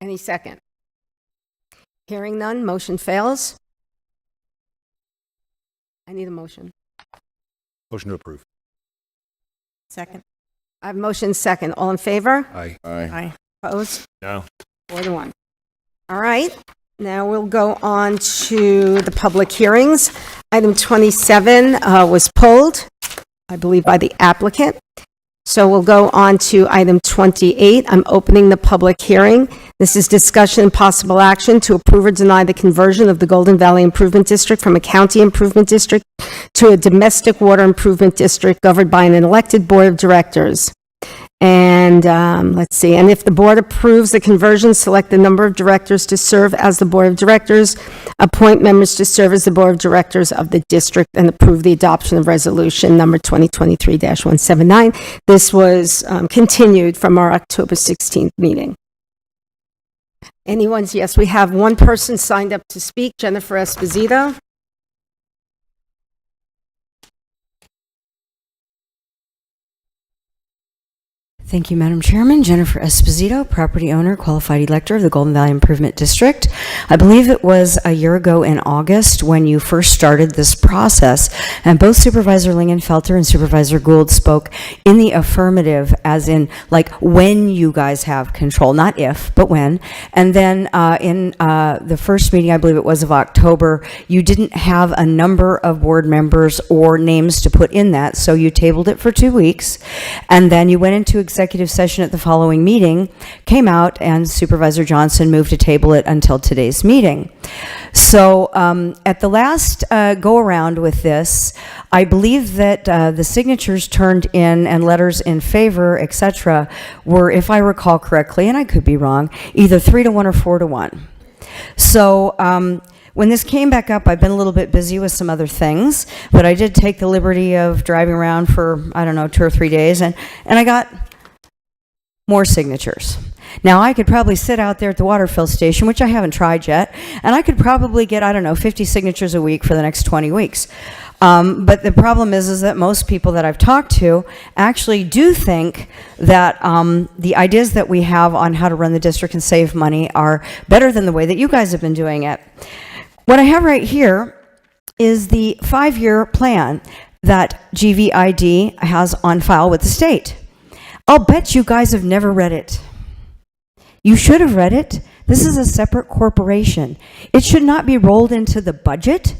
Any second? Hearing none, motion fails. I need a motion. Motion to approve. Second. I have motion second. All in favor? Aye. Aye. Opposed? No. 4-1. All right. Now we'll go on to the public hearings. Item 27 was pulled, I believe, by the applicant. So we'll go on to item 28. I'm opening the public hearing. This is discussion and possible action to approve or deny the conversion of the Golden Valley Improvement District from a county improvement district to a domestic water improvement district governed by an elected board of directors. And let's see, and if the board approves the conversion, select the number of directors to serve as the board of directors, appoint members to serve as the board of directors of the district, and approve the adoption of resolution number 2023-179. This was continued from our October 16th meeting. Yes, we have one person signed up to speak, Jennifer Esposito. Thank you, Madam Chairman. Jennifer Esposito, property owner, qualified elector of the Golden Valley Improvement District. I believe it was a year ago in August when you first started this process, and both Supervisor Lingenfelter and Supervisor Gould spoke in the affirmative, as in, like, when you guys have control, not if, but when. And then in the first meeting, I believe it was of October, you didn't have a number of board members or names to put in that, so you tabled it for 2 weeks, and then you went into executive session at the following meeting, came out, and Supervisor Johnson moved to table it until today's meeting. So at the last go-around with this, I believe that the signatures turned in and letters in favor, etc., were, if I recall correctly, and I could be wrong, either 3-1 or 4-1. So when this came back up, I've been a little bit busy with some other things, but I did take the liberty of driving around for, I don't know, 2 or 3 days, and I got more signatures. Now, I could probably sit out there at the water fill station, which I haven't tried yet, and I could probably get, I don't know, 50 signatures a week for the next 20 weeks. But the problem is that most people that I've talked to actually do think that the ideas that we have on how to run the district and save money are better than the way that you guys have been doing it. What I have right here is the 5-year plan that GVID has on file with the state. I'll bet you guys have never read it. You should have read it. This is a separate corporation. It should not be rolled into the budget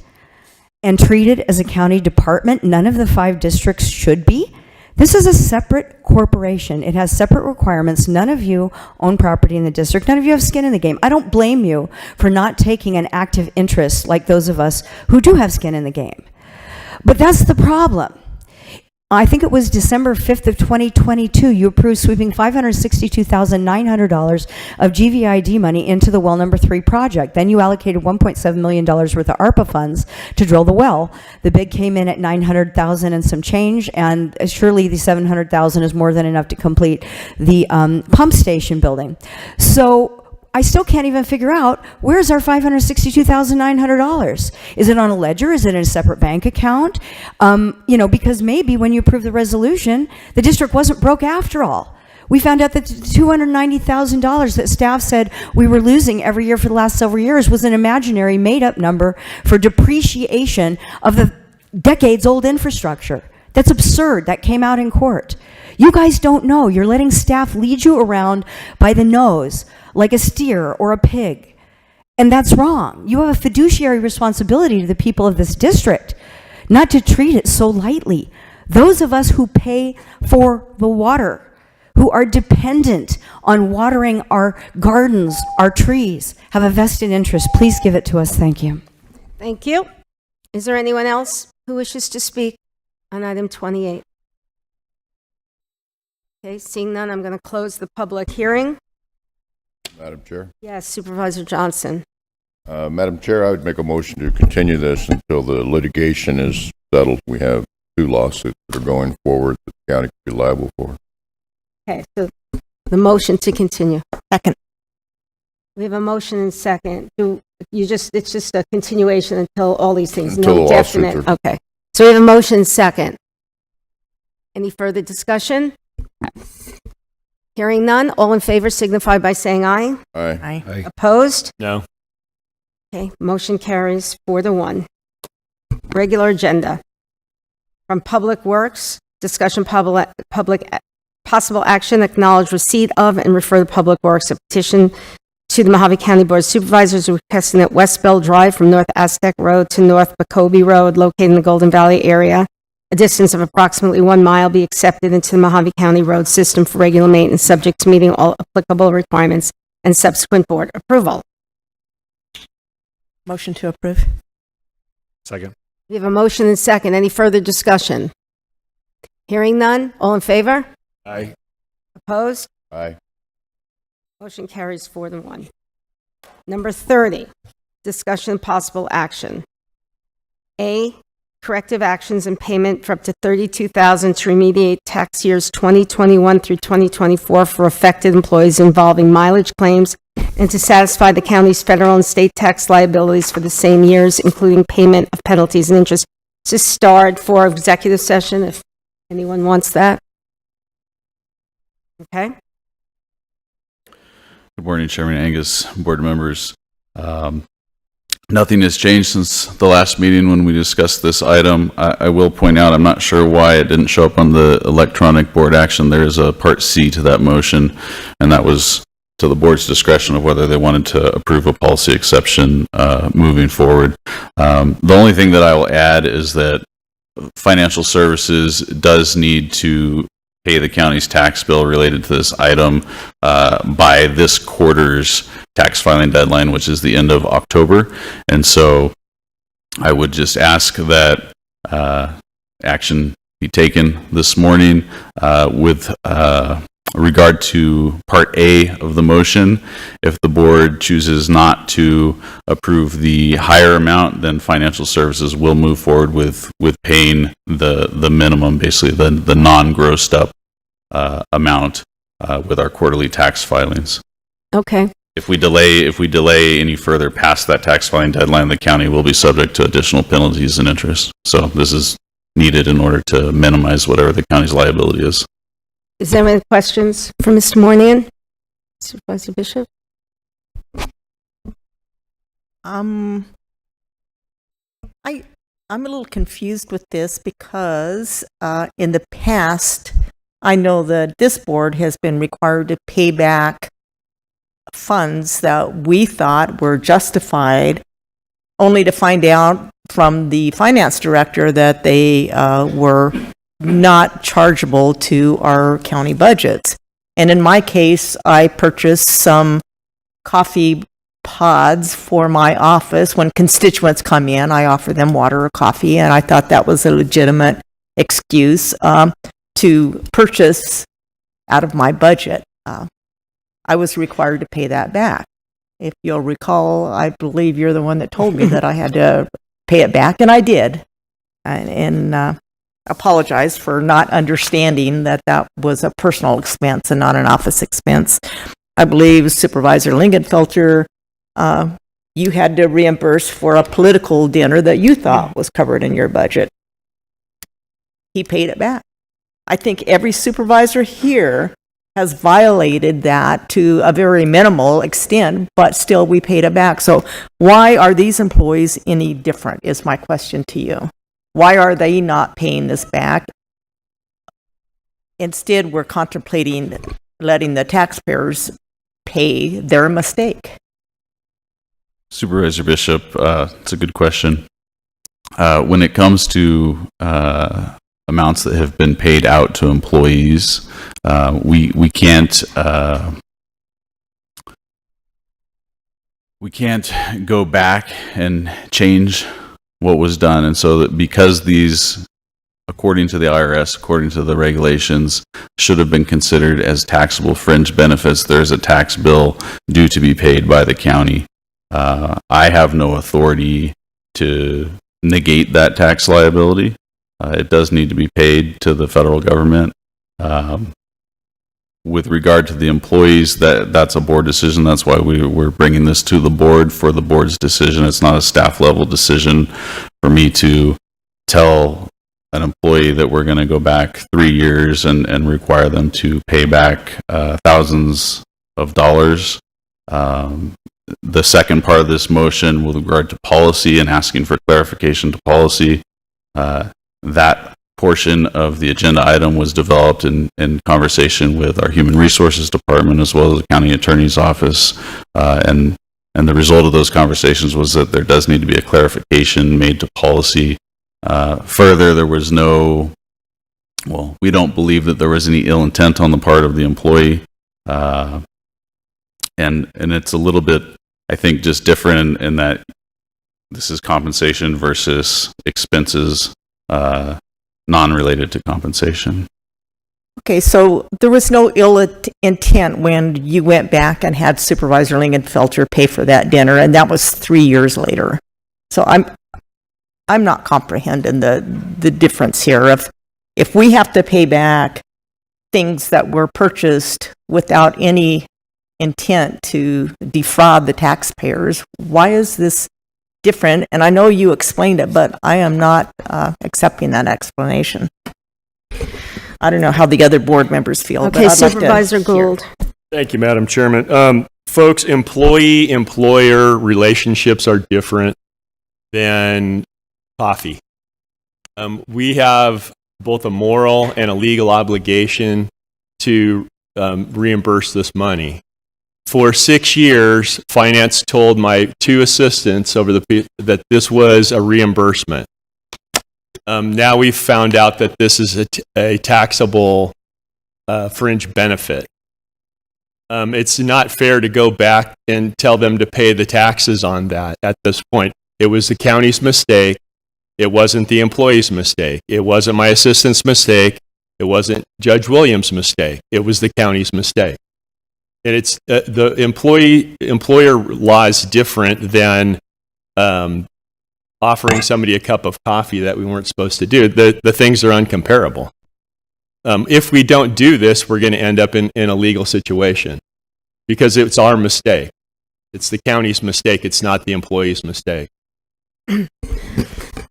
and treated as a county department. None of the 5 districts should be. This is a separate corporation. It has separate requirements. None of you own property in the district. None of you have skin in the game. I don't blame you for not taking an active interest like those of us who do have skin in the game. But that's the problem. I think it was December 5th of 2022, you approved sweeping $562,900 of GVID money into the well number 3 project. Then you allocated $1.7 million worth of ARPA funds to drill the well. The bid came in at $900,000 and some change, and surely the $700,000 is more than enough to complete the pump station building. So I still can't even figure out, where's our $562,900? Is it on a ledger? Is it in a separate bank account? Because maybe when you approve the resolution, the district wasn't broke after all. We found out that the $290,000 that staff said we were losing every year for the last several years was an imaginary made-up number for depreciation of the decades-old infrastructure. That's absurd. That came out in court. You guys don't know. You're letting staff lead you around by the nose like a steer or a pig. And that's wrong. You have a fiduciary responsibility to the people of this district, not to treat it so lightly. Those of us who pay for the water, who are dependent on watering our gardens, our trees, have a vested interest. Please give it to us. Thank you. Thank you. Is there anyone else who wishes to speak on item 28? Okay, seeing none, I'm going to close the public hearing. Madam Chair. Yes, Supervisor Johnson. Madam Chair, I would make a motion to continue this until the litigation is settled. We have 2 lawsuits that are going forward that the county could be liable for. Okay, so the motion to continue. Second. We have a motion and second. It's just a continuation until all these things, Until no the lawsuits definite. are- Okay, so we have a motion and second. Any further discussion? Hearing none, all in favor signify by saying aye. Aye. Opposed? No. Okay, motion carries 4-1. Regular agenda. From Public Works, discussion possible action, acknowledge receipt of and refer to Public Works a petition to the Mojave County Board of Supervisors requesting that West Bell Drive from North Aztec Road to North Bacoby Road, located in the Golden Valley area, a distance of approximately 1 mile, be accepted into the Mojave County road system for regular maintenance, subject to meeting all applicable requirements and subsequent board approval. Motion to approve. Second. We have a motion and second. Any further discussion? Hearing none, all in favor? Aye. Opposed? Aye. Motion carries 4-1. Number 30, discussion and possible action. A, corrective actions and payment for up to $32,000 to remediate tax years 2021 through 2024 for affected employees involving mileage claims and to satisfy the county's federal and state tax liabilities for the same years, including payment of penalties and interest. To start for executive session, if anyone wants that. Okay. Good morning, Chairman Angus, board members. Nothing has changed since the last meeting when we discussed this item. I will point out, I'm not sure why it didn't show up on the electronic board action. There is a Part C to that motion, and that was to the board's discretion of whether they wanted to approve a policy exception moving forward. The only thing that I will add is that financial services does need to pay the county's tax bill related to this item by this quarter's tax filing deadline, which is the end of October. And so I would just ask that action be taken this morning with regard to Part A of the motion. If the board chooses not to approve the higher amount, then financial services will move forward with paying the minimum, basically the non-grossed up amount with our quarterly tax filings. Okay. If we delay any further past that tax filing deadline, the county will be subject to additional penalties and interest. So this is needed in order to minimize whatever the county's liability is. Is there any questions for Mr. Moynihan? Supervisor Bishop? I'm a little confused with this because in the past, I know that this board has been required to pay back funds that we thought were justified, only to find out from the finance director that they were not chargeable to our county budgets. And in my case, I purchased some coffee pods for my office. When constituents come in, I offer them water or coffee, and I thought that was a legitimate excuse to purchase out of my budget. I was required to pay that back. If you'll recall, I believe you're the one that told me that I had to pay it back, and I did. And apologize for not understanding that that was a personal expense and not an office expense. I believe Supervisor Lingenfelter, you had to reimburse for a political dinner that you thought was covered in your budget. He paid it back. I think every supervisor here has violated that to a very minimal extent, but still we paid it back. So why are these employees any different is my question to you. Why are they not paying this back? Instead, we're contemplating letting the taxpayers pay their mistake. Supervisor Bishop, it's a good question. When it comes to amounts that have been paid out to employees, we can't go back and change what was done, and so that because these, according to the IRS, according to the regulations, should have been considered as taxable fringe benefits, there's a tax bill due to be paid by the county. I have no authority to negate that tax liability. It does need to be paid to the federal government. With regard to the employees, that's a board decision. That's why we're bringing this to the board for the board's decision. It's not a staff level decision for me to tell an employee that we're going to go back 3 years and require them to pay back thousands of dollars. The second part of this motion with regard to policy and asking for clarification to policy, that portion of the agenda item was developed in conversation with our Human Resources Department as well as the County Attorney's Office. And the result of those conversations was that there does need to be a clarification made to policy. Further, there was we don't believe that there was any ill intent on the part of the employee. And it's a little bit, I think, just different in that this is compensation versus expenses non-related to compensation. Okay, so there was no ill intent when you went back and had Supervisor Lingenfelter pay for that dinner, and that was 3 years later. So I'm not comprehending the difference here. If we have to pay back things that were purchased without any intent to defraud the taxpayers, why is this different? And I know you explained it, but I am not accepting that explanation. I don't know how the other board members feel. Okay, Supervisor Gould. Thank you, Madam Chairman. Folks, employee-employer relationships are different than coffee. We have both a moral and a legal obligation to reimburse this money. For 6 years, finance told my two assistants that this was a reimbursement. Now we've found out that this is a taxable fringe benefit. It's not fair to go back and tell them to pay the taxes on that at this point. It was the county's mistake. It wasn't the employee's mistake. It wasn't my assistant's mistake. It wasn't Judge Williams' mistake. It was the county's mistake. And it's the employer law is different than offering somebody a cup of coffee that we weren't supposed to do. The things are uncomparable. If we don't do this, we're going to end up in a legal situation because it's our mistake. It's the county's mistake. It's not the employee's mistake.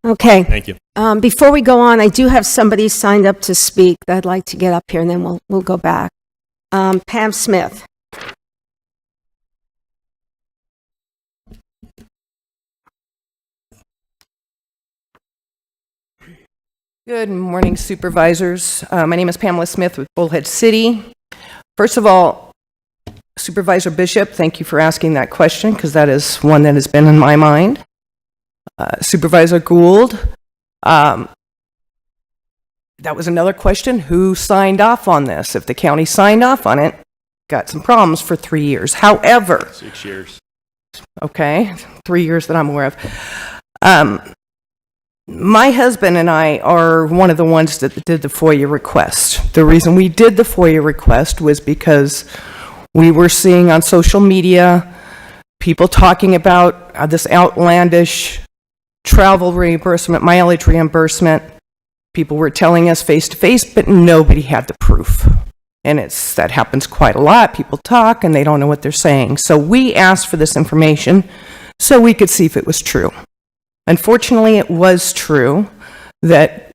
Okay. Thank you. Before we go on, I do have somebody signed up to speak that I'd like to get up here, and then we'll go back. Pam Smith. Good morning, Supervisors. My name is Pamela Smith with Bullhead City. First of all, Supervisor Bishop, thank you for asking that question because that is one that has been in my mind. Supervisor Gould, that was another question. Who signed off on this? If the county signed off on it, got some problems for 3 years. However, 6 years. Okay, 3 years that I'm aware of. My husband and I are one of the ones that did the FOIA request. The reason we did the FOIA request was because we were seeing on social media people talking about this outlandish travel reimbursement, mileage reimbursement. People were telling us face to face, but nobody had the proof. And that happens quite a lot. People talk and they don't know what they're saying. So we asked for this information so we could see if it was true. Unfortunately, it was true that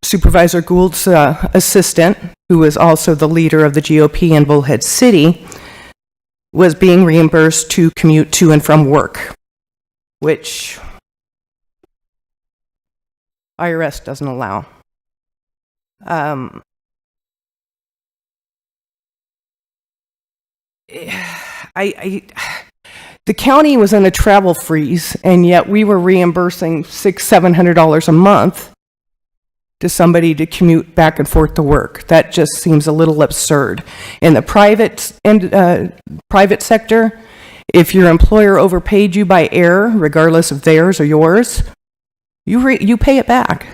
Supervisor Gould's assistant, who was also the leader of the GOP in Bullhead City, was being reimbursed to commute to and from work, which IRS doesn't allow. The county was in a travel freeze, and yet we were reimbursing $600-700 a month to somebody to commute back and forth to work. That just seems a little absurd. In the private sector, if your employer overpaid you by error, regardless of theirs or yours, you pay it back.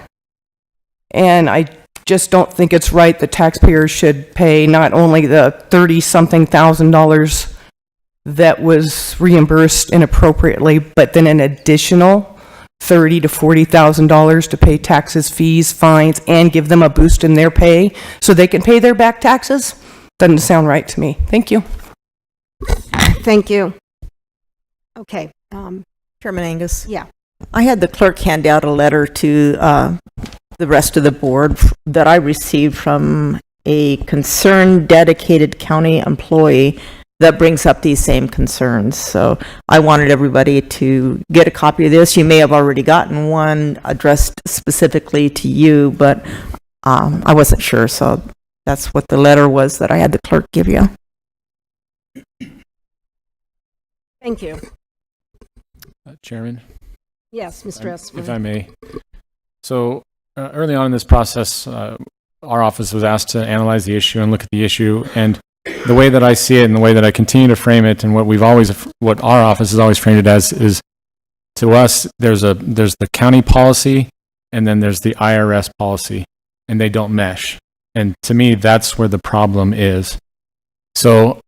And I just don't think it's right that taxpayers should pay not only the $30-something thousand that was reimbursed inappropriately, but then an additional $30,000 to $40,000 to pay taxes, fees, fines, and give them a boost in their pay so they can pay their back taxes. Doesn't sound right to me. Thank you. Thank you. Okay. Chairman Angus? Yeah. I had the clerk hand out a letter to the rest of the board that I received from a concerned, dedicated county employee that brings up these same concerns. So I wanted everybody to get a copy of this. You may have already gotten one addressed specifically to you, but I wasn't sure. So that's what the letter was that I had the clerk give you. Thank you. Chairman? Yes, Mr. Esplin. If I may. So early on in this process, our office was asked to analyze the issue and look at the issue. And the way that I see it and the way that I continue to frame it and what our office has always framed it as is, to us, there's the county policy and then there's the IRS policy, and they don't mesh. And to me, that's where the problem is. So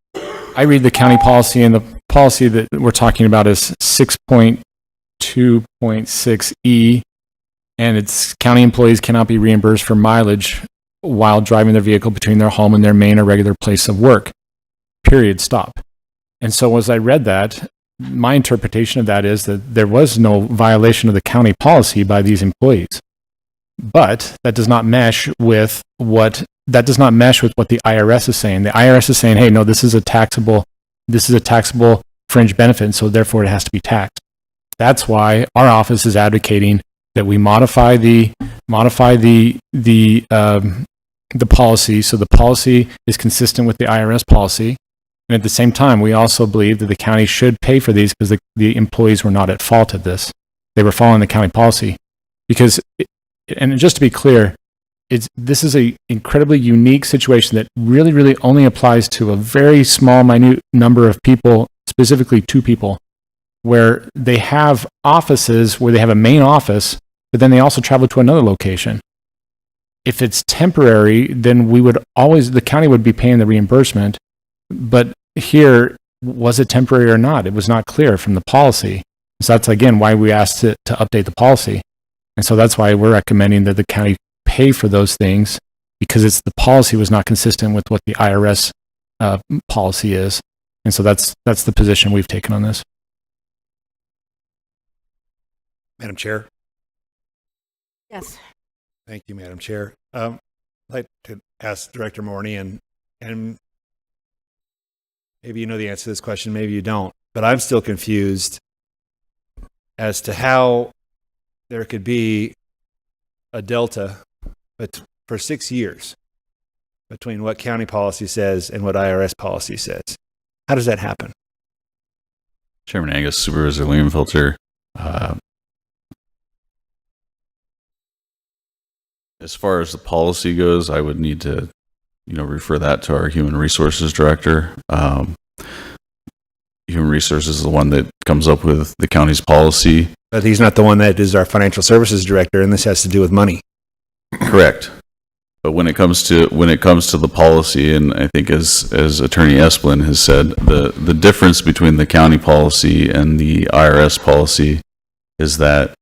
I read the county policy, and the policy that we're talking about is 6.2.6E, and it's county employees cannot be reimbursed for mileage while driving their vehicle between their home and their main or regular place of work. Period. Stop. And so as I read that, my interpretation of that is that there was no violation of the county policy by these employees. But that does not mesh with what the IRS is saying. The IRS is saying, hey, no, this is a taxable fringe benefit, and so therefore it has to be taxed. That's why our office is advocating that we modify the policy so the policy is consistent with the IRS policy. And at the same time, we also believe that the county should pay for these because the employees were not at fault of this. They were following the county policy. And just to be clear, this is an incredibly unique situation that really, really only applies to a very small, minute number of people, specifically 2 people, where they have offices where they have a main office, but then they also travel to another location. If it's temporary, then the county would be paying the reimbursement. But here, was it temporary or not? It was not clear from the policy. So that's, again, why we asked it to update the policy. And so that's why we're recommending that the county pay for those things, because the policy was not consistent with what the IRS policy is. And so that's the position we've taken on this. Madam Chair. Yes. Thank you, Madam Chair. I'd like to ask Director Morney, and maybe you know the answer to this question, maybe you don't, but I'm still confused as to how there could be a delta for 6 years between what county policy says and what IRS policy says. How does that happen? Chairman Angus, Supervisor Liebenfelter. As far as the policy goes, I would need to, refer that to our Human Resources Director. Human Resources is the one that comes up with the county's policy. But he's not the one that is our financial services director, and this has to do with money. Correct. But when it comes to the policy, and I think as Attorney Esplin has said, the difference between the county policy and the IRS policy is that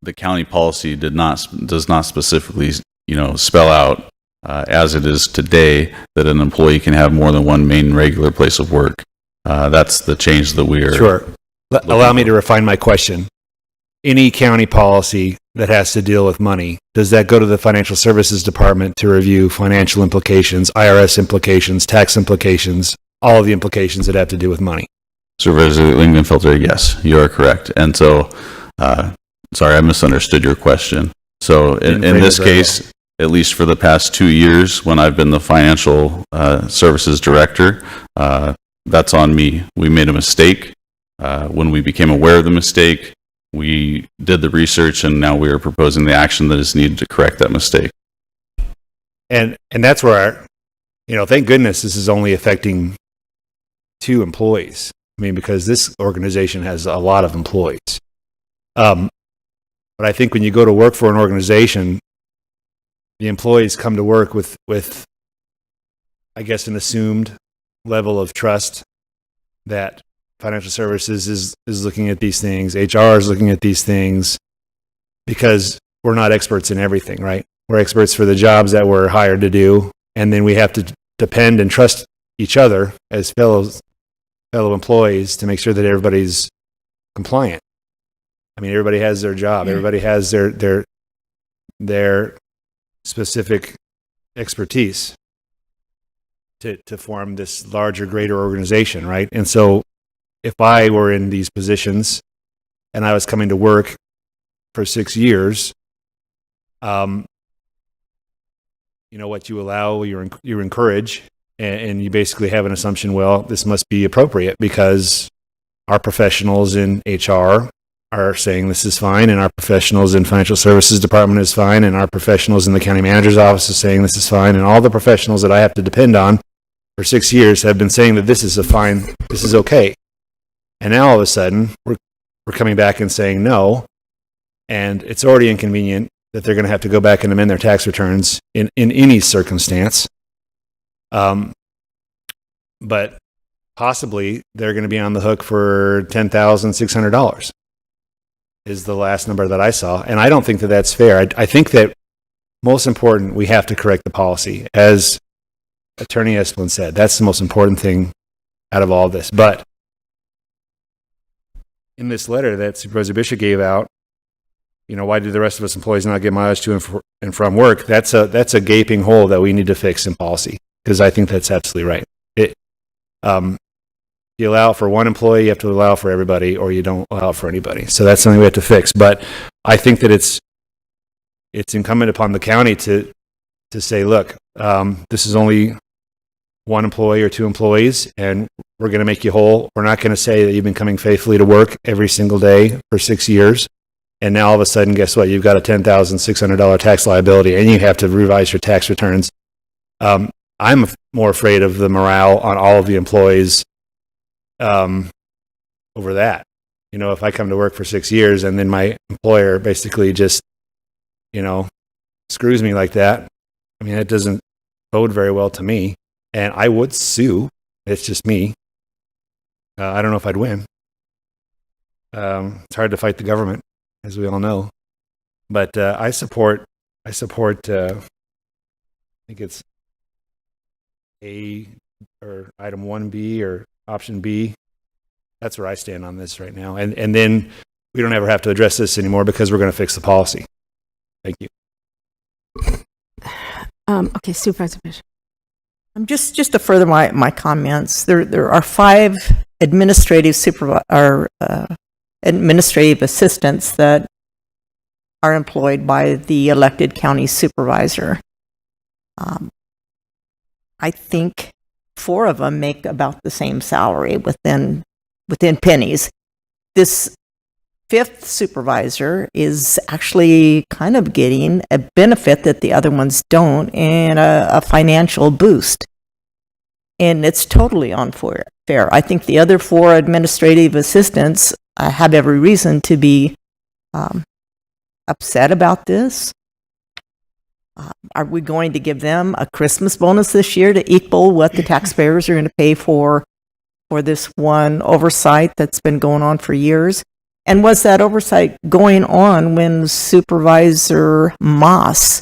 the county policy does not specifically, spell out as it is today that an employee can have more than one main regular place of work. That's the change that we are. Sure. Allow me to refine my question. Any county policy that has to deal with money, does that go to the financial services department to review financial implications, IRS implications, tax implications, all of the implications that have to do with money? Supervisor Lingenfelter, yes, you are correct. And so, sorry, I misunderstood your question. So in this case, at least for the past 2 years, when I've been the financial services director, that's on me. We made a mistake. When we became aware of the mistake, we did the research, and now we are proposing the action that is needed to correct that mistake. And that's where thank goodness this is only affecting 2 employees. I mean, because this organization has a lot of employees. But I think when you go to work for an organization, the employees come to work with I guess, an assumed level of trust that financial services is looking at these things, HR is looking at these things, because we're not experts in everything, right? We're experts for the jobs that we're hired to do, and then we have to depend and trust each other as fellow employees to make sure that everybody's compliant. I mean, everybody has their job, everybody has their specific expertise to form this larger, greater organization, right? And so if I were in these positions and I was coming to work for 6 years, what you allow, you encourage, and you basically have an assumption, well, this must be appropriate because our professionals in HR are saying this is fine, and our professionals in financial services department is fine, and our professionals in the county manager's office is saying this is fine, and all the professionals that I have to depend on for 6 years have been saying that this is this is okay. And now all of a sudden, we're coming back and saying no, and it's already inconvenient that they're going to have to go back and amend their tax returns in any circumstance. But possibly they're going to be on the hook for $10,600 is the last number that I saw. And I don't think that that's fair. I think that most important, we have to correct the policy. As Attorney Esplin said, that's the most important thing out of all this. But in this letter that Supervisor Bishop gave out, why do the rest of us employees not get mileage to and from work? That's a gaping hole that we need to fix in policy, because I think that's absolutely right. You allow for one employee, you have to allow for everybody, or you don't allow for anybody. So that's something we have to fix. But I think that it's incumbent upon the county to say, look, this is only one employee or 2 employees, and we're going to make you whole. We're not going to say that you've been coming faithfully to work every single day for 6 years, and now all of a sudden, guess what? You've got a $10,600 tax liability, and you have to revise your tax returns. I'm more afraid of the morale on all of the employees over that. If I come to work for 6 years and then my employer basically just, screws me like that, I mean, that doesn't bode very well to me. And I would sue. It's just me. I don't know if I'd win. It's hard to fight the government, as we all know. But I support, I think it's A or item 1B or option B. That's where I stand on this right now. And then we don't ever have to address this anymore because we're going to fix the policy. Thank you. Okay, Supervisor Bishop. Just to further my comments, there are 5 administrative administrative assistants that are employed by the elected county supervisor. I think 4 of them make about the same salary within pennies. This 5th supervisor is actually kind of getting a benefit that the other ones don't, and a financial boost. And it's totally unfair. I think the other 4 administrative assistants have every reason to be upset about this. Are we going to give them a Christmas bonus this year to equal what the taxpayers are going to pay for this one oversight that's been going on for years? And was that oversight going on when Supervisor Moss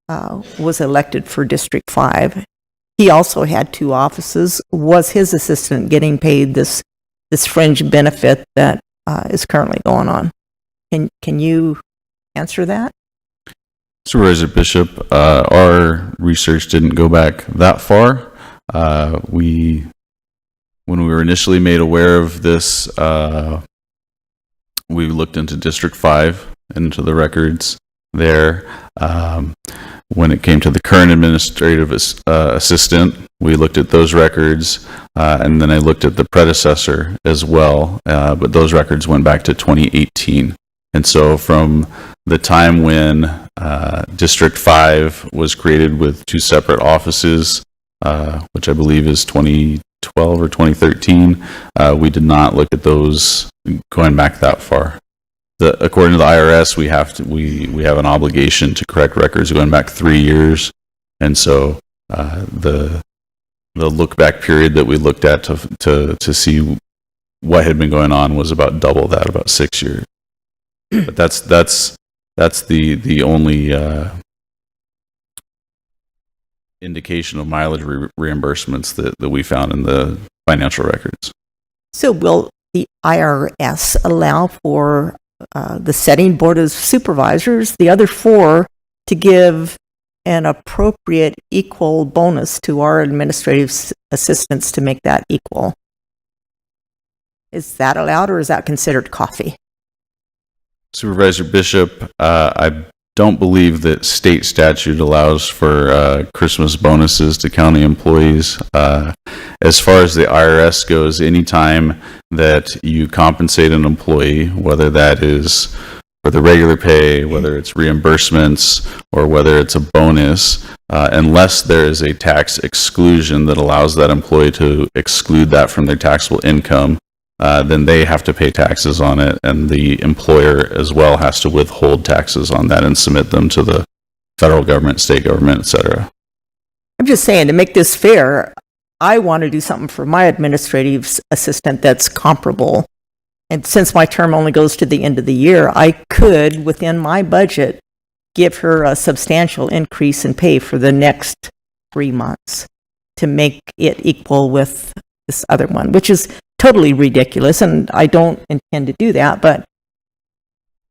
was elected for District 5? He also had 2 offices. Was his assistant getting paid this fringe benefit that is currently going on? Can you answer that? Supervisor Bishop, our research didn't go back that far. When we were initially made aware of this, we looked into District 5, into the records there. When it came to the current administrative assistant, we looked at those records, and then I looked at the predecessor as well, but those records went back to 2018. And so from the time when District 5 was created with 2 separate offices, which I believe is 2012 or 2013, we did not look at those going back that far. According to the IRS, we have an obligation to correct records going back 3 years, and so the look back period that we looked at to see what had been going on was about double that, about 6 years. But that's the only indication of mileage reimbursements that we found in the financial records. So will the IRS allow for the setting board of supervisors, the other 4, to give an appropriate equal bonus to our administrative assistants to make that equal? Is that allowed, or is that considered coffee? Supervisor Bishop, I don't believe that state statute allows for Christmas bonuses to county employees. As far as the IRS goes, anytime that you compensate an employee, whether that is for the regular pay, whether it's reimbursements, or whether it's a bonus, unless there is a tax exclusion that allows that employee to exclude that from their taxable income, then they have to pay taxes on it, and the employer as well has to withhold taxes on that and submit them to the federal government, state government, etc. I'm just saying, to make this fair, I want to do something for my administrative assistant that's comparable. And since my term only goes to the end of the year, I could, within my budget, give her a substantial increase in pay for the next 3 months to make it equal with this other one, which is totally ridiculous, and I don't intend to do that, but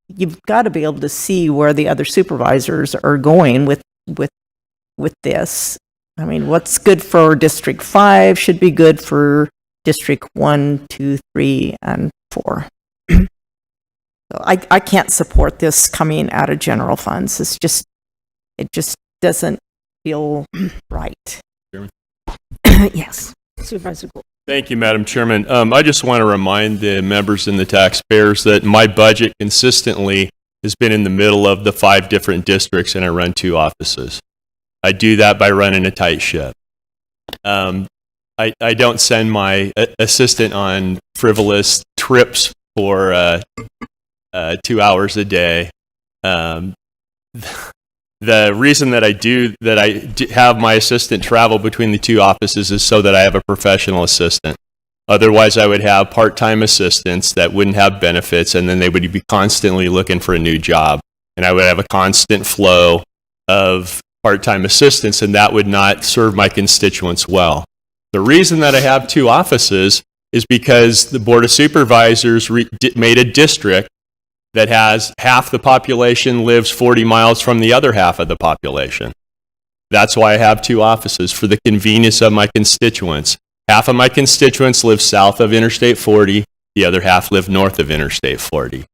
you've got to be able to see where the other supervisors are going with this. I mean, what's good for District 5 should be good for District 1, 2, 3, and 4. So I can't support this coming out of general funds. It just doesn't feel right. Yes, Supervisor Gould. Thank you, Madam Chairman. I just want to remind the members and the taxpayers that my budget consistently has been in the middle of the 5 different districts, and I run 2 offices. I do that by running a tight ship. I don't send my assistant on frivolous trips for 2 hours a day. The reason that I have my assistant travel between the 2 offices is so that I have a professional assistant. Otherwise, I would have part-time assistants that wouldn't have benefits, and then they would be constantly looking for a new job. And I would have a constant flow of part-time assistants, and that would not serve my constituents well. The reason that I have 2 offices is because the Board of Supervisors made a district that has half the population lives 40 miles from the other half of the population. That's why I have 2 offices, for the convenience of my constituents. Half of my constituents live south of Interstate 40, the other half live north of Interstate 40.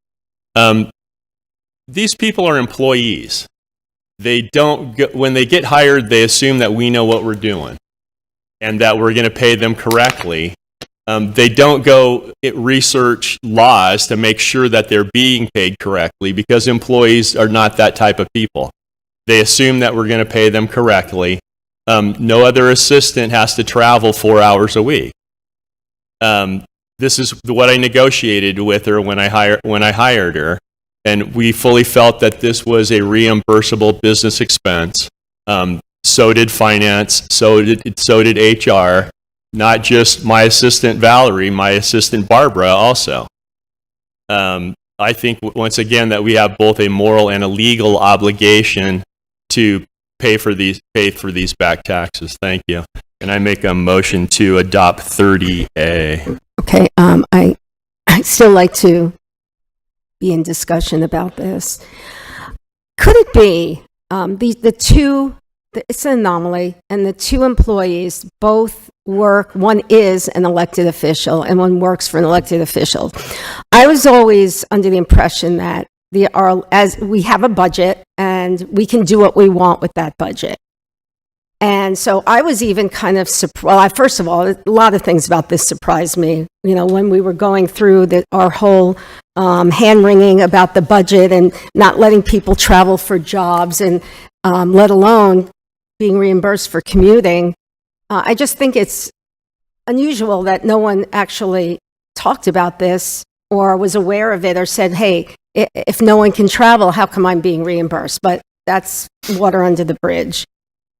These people are employees. When they get hired, they assume that we know what we're doing and that we're going to pay them correctly. They don't go research laws to make sure that they're being paid correctly, because employees are not that type of people. They assume that we're going to pay them correctly. No other assistant has to travel 4 hours a week. this is what I negotiated with her when I hired her, and we fully felt that this was a reimbursable business expense. So did finance, so did HR, not just my assistant Valerie, my assistant Barbara also. I think once again that we have both a moral and a legal obligation to pay for these back taxes. Thank you. And I make a motion to adopt 30A. Okay, I'd still like to be in discussion about this. Could it be it's an anomaly, and the two employees both work, one is an elected official and one works for an elected official. I was always under the impression that as we have a budget and we can do what we want with that budget. And so I was even kind of surprised. First of all, a lot of things about this surprised me. You know, when we were going through our whole hand-wringing about the budget and not letting people travel for jobs, and let alone being reimbursed for commuting, I just think it's unusual that no one actually talked about this or was aware of it or said, hey, if no one can travel, how come I'm being reimbursed? But that's water under the bridge.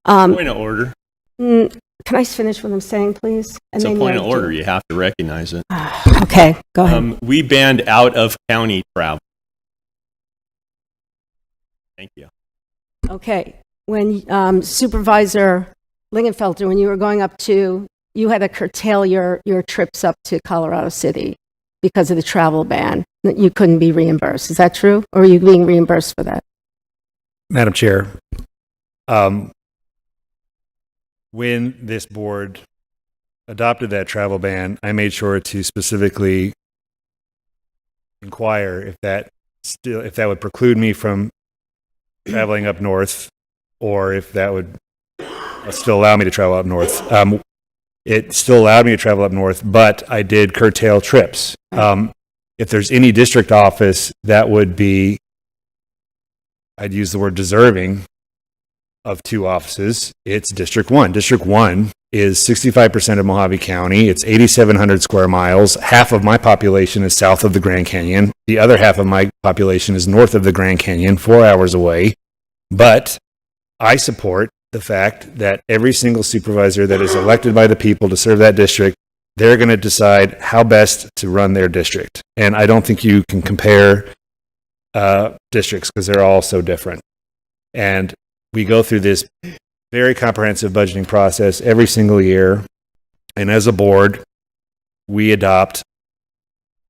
Point of order. Can I finish what I'm saying, please? It's a point of order. You have to recognize it. Okay, go ahead. We banned out of county travel. Thank you. Okay, when Supervisor Lingenfelter, when you were going up to, you had to curtail your trips up to Colorado City because of the travel ban. That you couldn't be reimbursed. Is that true? Or are you being reimbursed for that? Madam Chair, when this board adopted that travel ban, I made sure to specifically inquire if that would preclude me from traveling up north, or if that would still allow me to travel up north. It still allowed me to travel up north, but I did curtail trips. If there's any district office that would be, I'd use the word deserving of two offices, it's District 1. District 1 is 65% of Mojave County. It's 8,700 square miles. Half of my population is south of the Grand Canyon. The other half of my population is north of the Grand Canyon, 4 hours away. But I support the fact that every single supervisor that is elected by the people to serve that district, they're going to decide how best to run their district. And I don't think you can compare districts because they're all so different. And we go through this very comprehensive budgeting process every single year. And as a board, we adopt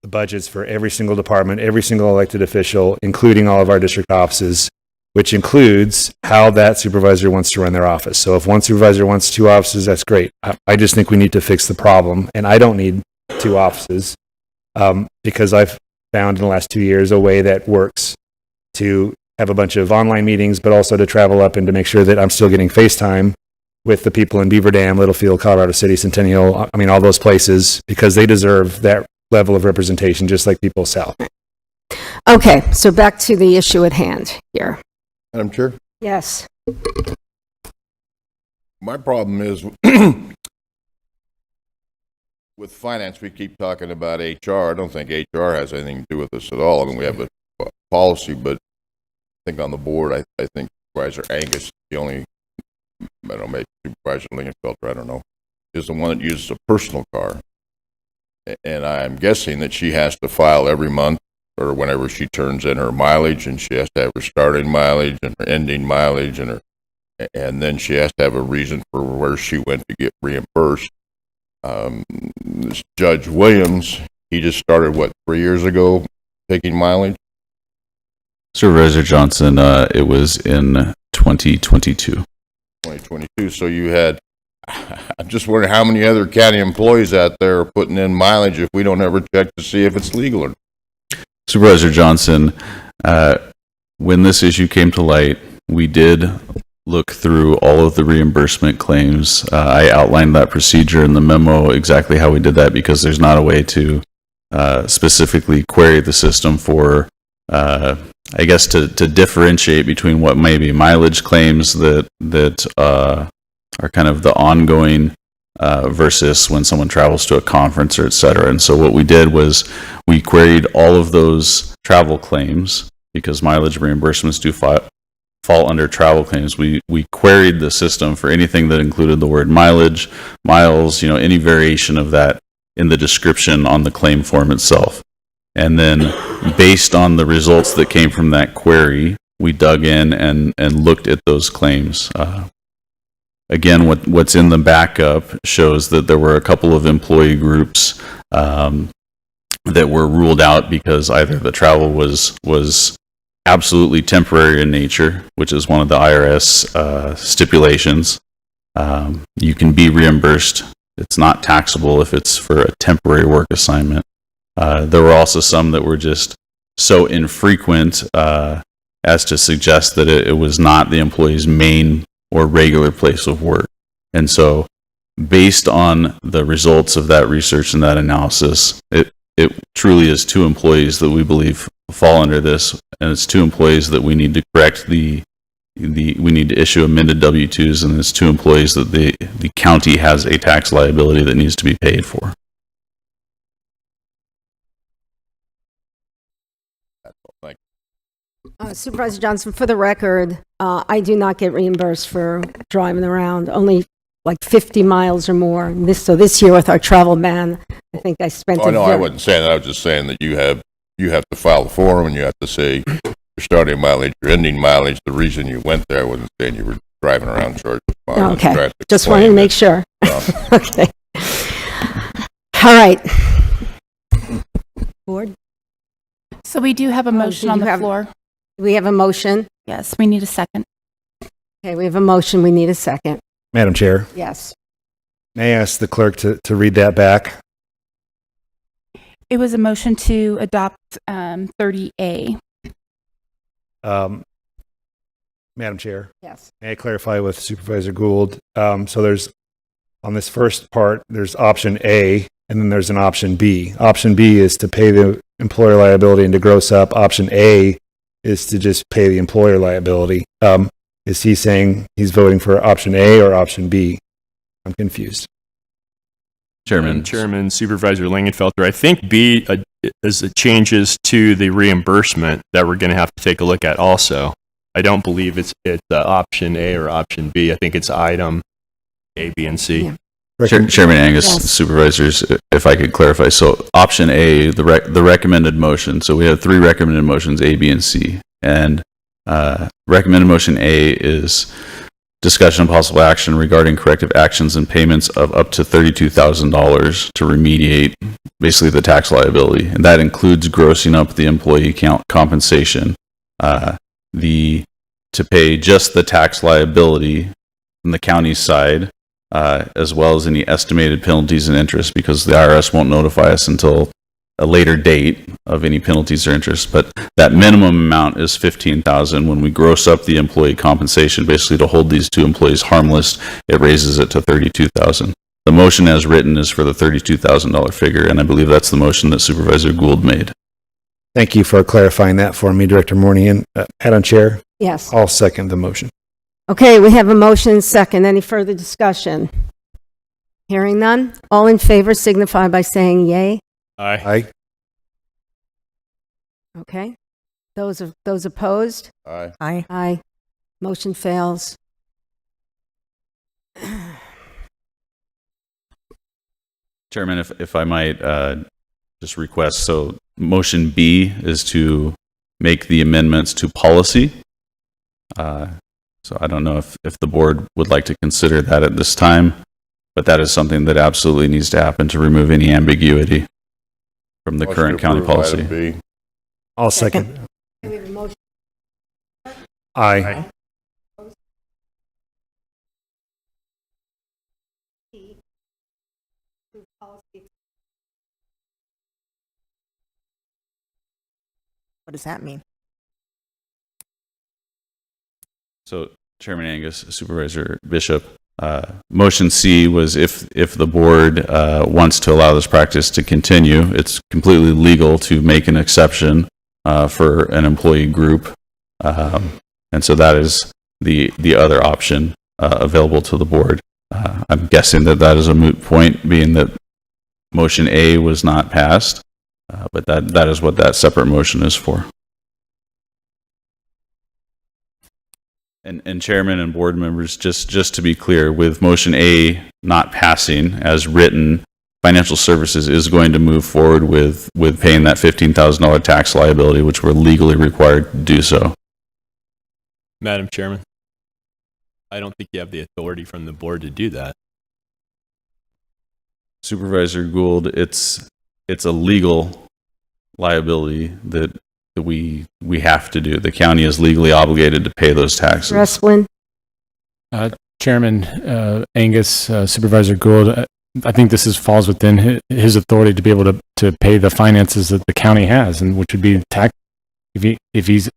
the budgets for every single department, every single elected official, including all of our district offices, which includes how that supervisor wants to run their office. So if one supervisor wants two offices, that's great. I just think we need to fix the problem. And I don't need two offices because I've found in the last 2 years a way that works to have a bunch of online meetings, but also to travel up and to make sure that I'm still getting FaceTime with the people in Beaver Dam, Littlefield, Colorado City, Centennial, I mean, all those places, because they deserve that level of representation, just like people south. Okay, so back to the issue at hand here. Madam Chair? Yes. My problem is with finance, we keep talking about HR. I don't think HR has anything to do with this at all. I mean, we have a policy, but I think on the board, I think Supervisor Angus is the only, I don't know, maybe Supervisor Lingenfelter, I don't know, is the one that uses a personal car. And I'm guessing that she has to file every month or whenever she turns in her mileage, and she has to have her starting mileage and her ending mileage, and then she has to have a reason for where she went to get reimbursed. This Judge Williams, he just started, 3 years ago, taking mileage? Supervisor Johnson, it was in 2022. 2022. So you had, I'm just wondering how many other county employees out there are putting in mileage if we don't ever check to see if it's legal or not. Supervisor Johnson, when this issue came to light, we did look through all of the reimbursement claims. I outlined that procedure in the memo, exactly how we did that, because there's not a way to specifically query the system for I guess to differentiate between what may be mileage claims that are kind of the ongoing versus when someone travels to a conference or et cetera. And so what we did was we queried all of those travel claims because mileage reimbursements do fall under travel claims. We queried the system for anything that included the word mileage, miles, any variation of that in the description on the claim form itself. And then based on the results that came from that query, we dug in and looked at those claims. Again, what's in the backup shows that there were a couple of employee groups that were ruled out because either the travel was absolutely temporary in nature, which is one of the IRS stipulations. You can be reimbursed. It's not taxable if it's for a temporary work assignment. There were also some that were just so infrequent as to suggest that it was not the employee's main or regular place of work. And so based on the results of that research and that analysis, it truly is 2 employees that we believe fall under this, and it's 2 employees that we need to correct we need to issue amended W-2s, and it's 2 employees that the county has a tax liability that needs to be paid for. Supervisor Johnson, for the record, I do not get reimbursed for driving around, only like 50 miles or more. So this year with our travel ban, I think I spent. Oh, no, I wasn't saying that. I was just saying that you have to file the form and you have to say your starting mileage, your ending mileage, the reason you went there. I wasn't saying you were driving around charging mileage. Okay, just wanted to make sure. Okay. All right. Board? So we do have a motion on the floor. We have a motion? Yes, we need a second. Okay, we have a motion. We need a second. Madam Chair, Yes. may I ask the clerk to read that back? It was a motion to adopt 30A. Madam Chair? Yes. May I clarify with Supervisor Gould? So there's, on this first part, there's option A, and then there's an option B. Option B is to pay the employer liability and to gross up. Option A is to just pay the employer liability. Is he saying he's voting for option A or option B? I'm confused. Chairman Supervisor Langenfelter, I think B is the changes to the reimbursement that we're going to have to take a look at also. I don't believe it's option A or option B. I think it's item A, B, and C. Yeah. Chairman Angus, Yes. Supervisors, if I could clarify. So option A, the recommended motion. So we have 3 recommended motions, A, B, and C. And recommended motion A is discussion of possible action regarding corrective actions and payments of up to $32,000 to remediate basically the tax liability. And that includes grossing up the employee compensation, to pay just the tax liability from the county's side, as well as any estimated penalties and interest, because the IRS won't notify us until a later date of any penalties or interest. But that minimum amount is $15,000. When we gross up the employee compensation, basically to hold these 2 employees harmless, it raises it to $32,000. The motion as written is for the $32,000 figure, and I believe that's the motion that Supervisor Gould made. Thank you for clarifying that for me, Director Mournian. Madam Chair? Yes. I'll second the motion. Okay, we have a motion second. Any further discussion? Hearing none. All in favor signify by saying yay. Aye. Okay. Those opposed? Aye. Aye. Aye. Motion fails. Chairman, if I might just request, so motion B is to make the amendments to policy. So I don't know if the board would like to consider that at this time, but that is something that absolutely needs to happen to remove any ambiguity from the current county policy. I'll second. We have a motion. Aye. What does that mean? So Chairman Angus, Supervisor Bishop, motion C was if the board wants to allow this practice to continue, it's completely legal to make an exception for an employee group. And so that is the other option available to the board. I'm guessing that that is a moot point, being that motion A was not passed, but that is what that separate motion is for. And Chairman and board members, just to be clear, with motion A not passing as written, Financial Services is going to move forward with paying that $15,000 tax liability, which we're legally required to do so. Madam Chairman, I don't think you have the authority from the board to do that. Supervisor Gould, it's a legal liability that we have to do. The county is legally obligated to pay those taxes. Wrestling. Chairman Angus, Supervisor Gould, I think this falls within his authority to be able to pay the finances that the county has, and which would be tax. If he's,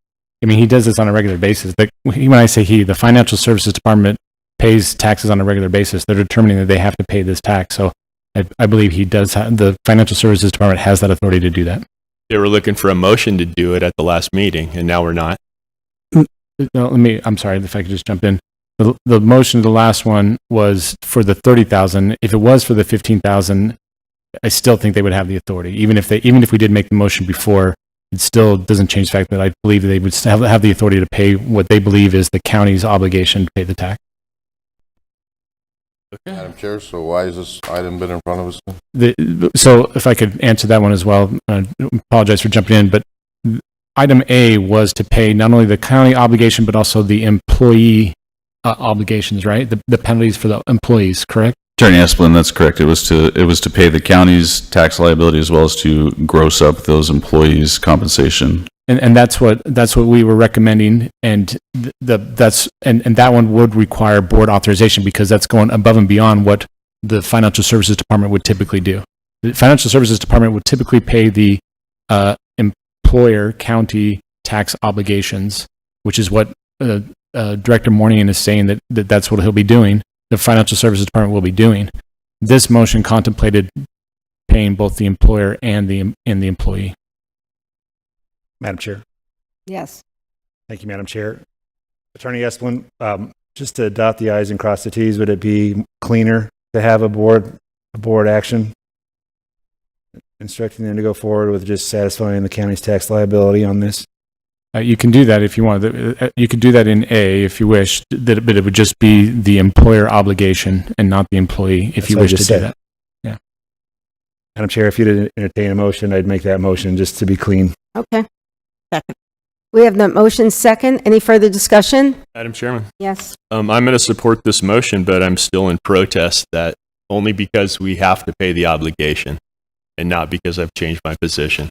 I mean, he does this on a regular basis. When I say he, the Financial Services Department pays taxes on a regular basis. They're determining that they have to pay this tax. So I believe he does. The Financial Services Department has that authority to do that. They were looking for a motion to do it at the last meeting, and now we're not. No, I'm sorry if I could just jump in. The motion, the last one, was for the 30,000. If it was for the 15,000, I still think they would have the authority. Even if we did make the motion before, it still doesn't change the fact that I believe they would have the authority to pay what they believe is the county's obligation to pay the tax. Okay. Madam Chair, so why has this item been in front of us? So if I could answer that one as well, I apologize for jumping in, but item A was to pay not only the county obligation, but also the employee obligations, right? The penalties for the employees, correct? Attorney Esplin, that's correct. It was to pay the county's tax liability as well as to gross up those employees' compensation. And that's what we were recommending, and that one would require board authorization because that's going above and beyond what the Financial Services Department would typically do. The Financial Services Department would typically pay the employer county tax obligations, which is what Director Mournian is saying that's what he'll be doing. The Financial Services Department will be doing. This motion contemplated paying both the employer and the employee. Madam Chair. Yes. Thank you, Madam Chair. Attorney Esplin, just to dot the i's and cross the t's, would it be cleaner to have a board action instructing them to go forward with just satisfying the county's tax liability on this? You can do that if you want. You could do that in A if you wish, but it would just be the employer obligation and not the employee if you wish to do that. Yeah. Madam Chair, if you'd entertain a motion, I'd make that motion just to be clean. Okay. Second. We have the motion second. Any further discussion? Madam Chairman. Yes. I'm going to support this motion, but I'm still in protest that only because we have to pay the obligation and not because I've changed my position.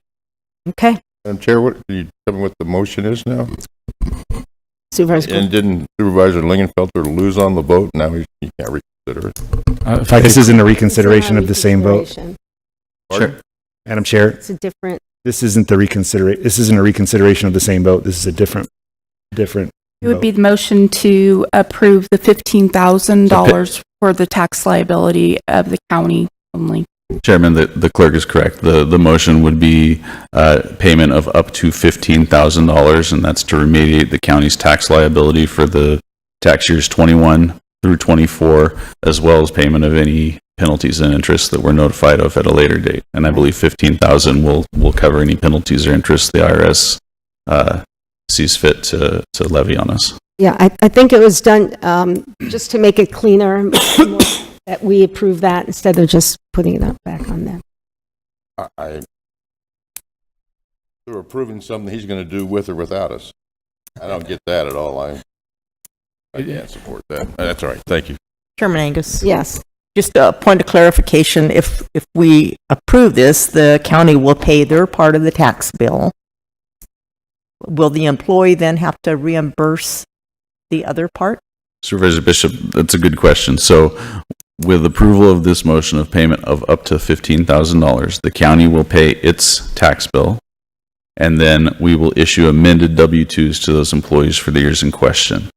Okay. Madam Chair, what can you tell me what the motion is now? Supervisor. And didn't Supervisor Lingenfelter lose on the vote? Now he can't reconsider it. This isn't a reconsideration of the same vote. Sure. Madam Chair. It's a different. This isn't a reconsideration of the same vote. This is a different. It would be the motion to approve the $15,000 for the tax liability of the county only. Chairman, the clerk is correct. The motion would be payment of up to $15,000, and that's to remediate the county's tax liability for the tax years 21 through 24, as well as payment of any penalties and interest that we're notified of at a later date. And I believe $15,000 will cover any penalties or interest the IRS sees fit to levy on us. Yeah, I think it was done just to make it cleaner, that we approve that instead of just putting it back on them. They're approving something he's going to do with or without us. I don't get that at all. I can't support that. That's all right. Thank you. Chairman Angus. Yes. Just a point of clarification, if we approve this, the county will pay their part of the tax bill. Will the employee then have to reimburse the other part? Supervisor Bishop, that's a good question. So with approval of this motion of payment of up to $15,000, the county will pay its tax bill, and then we will issue amended W-2s to those employees for the years in question.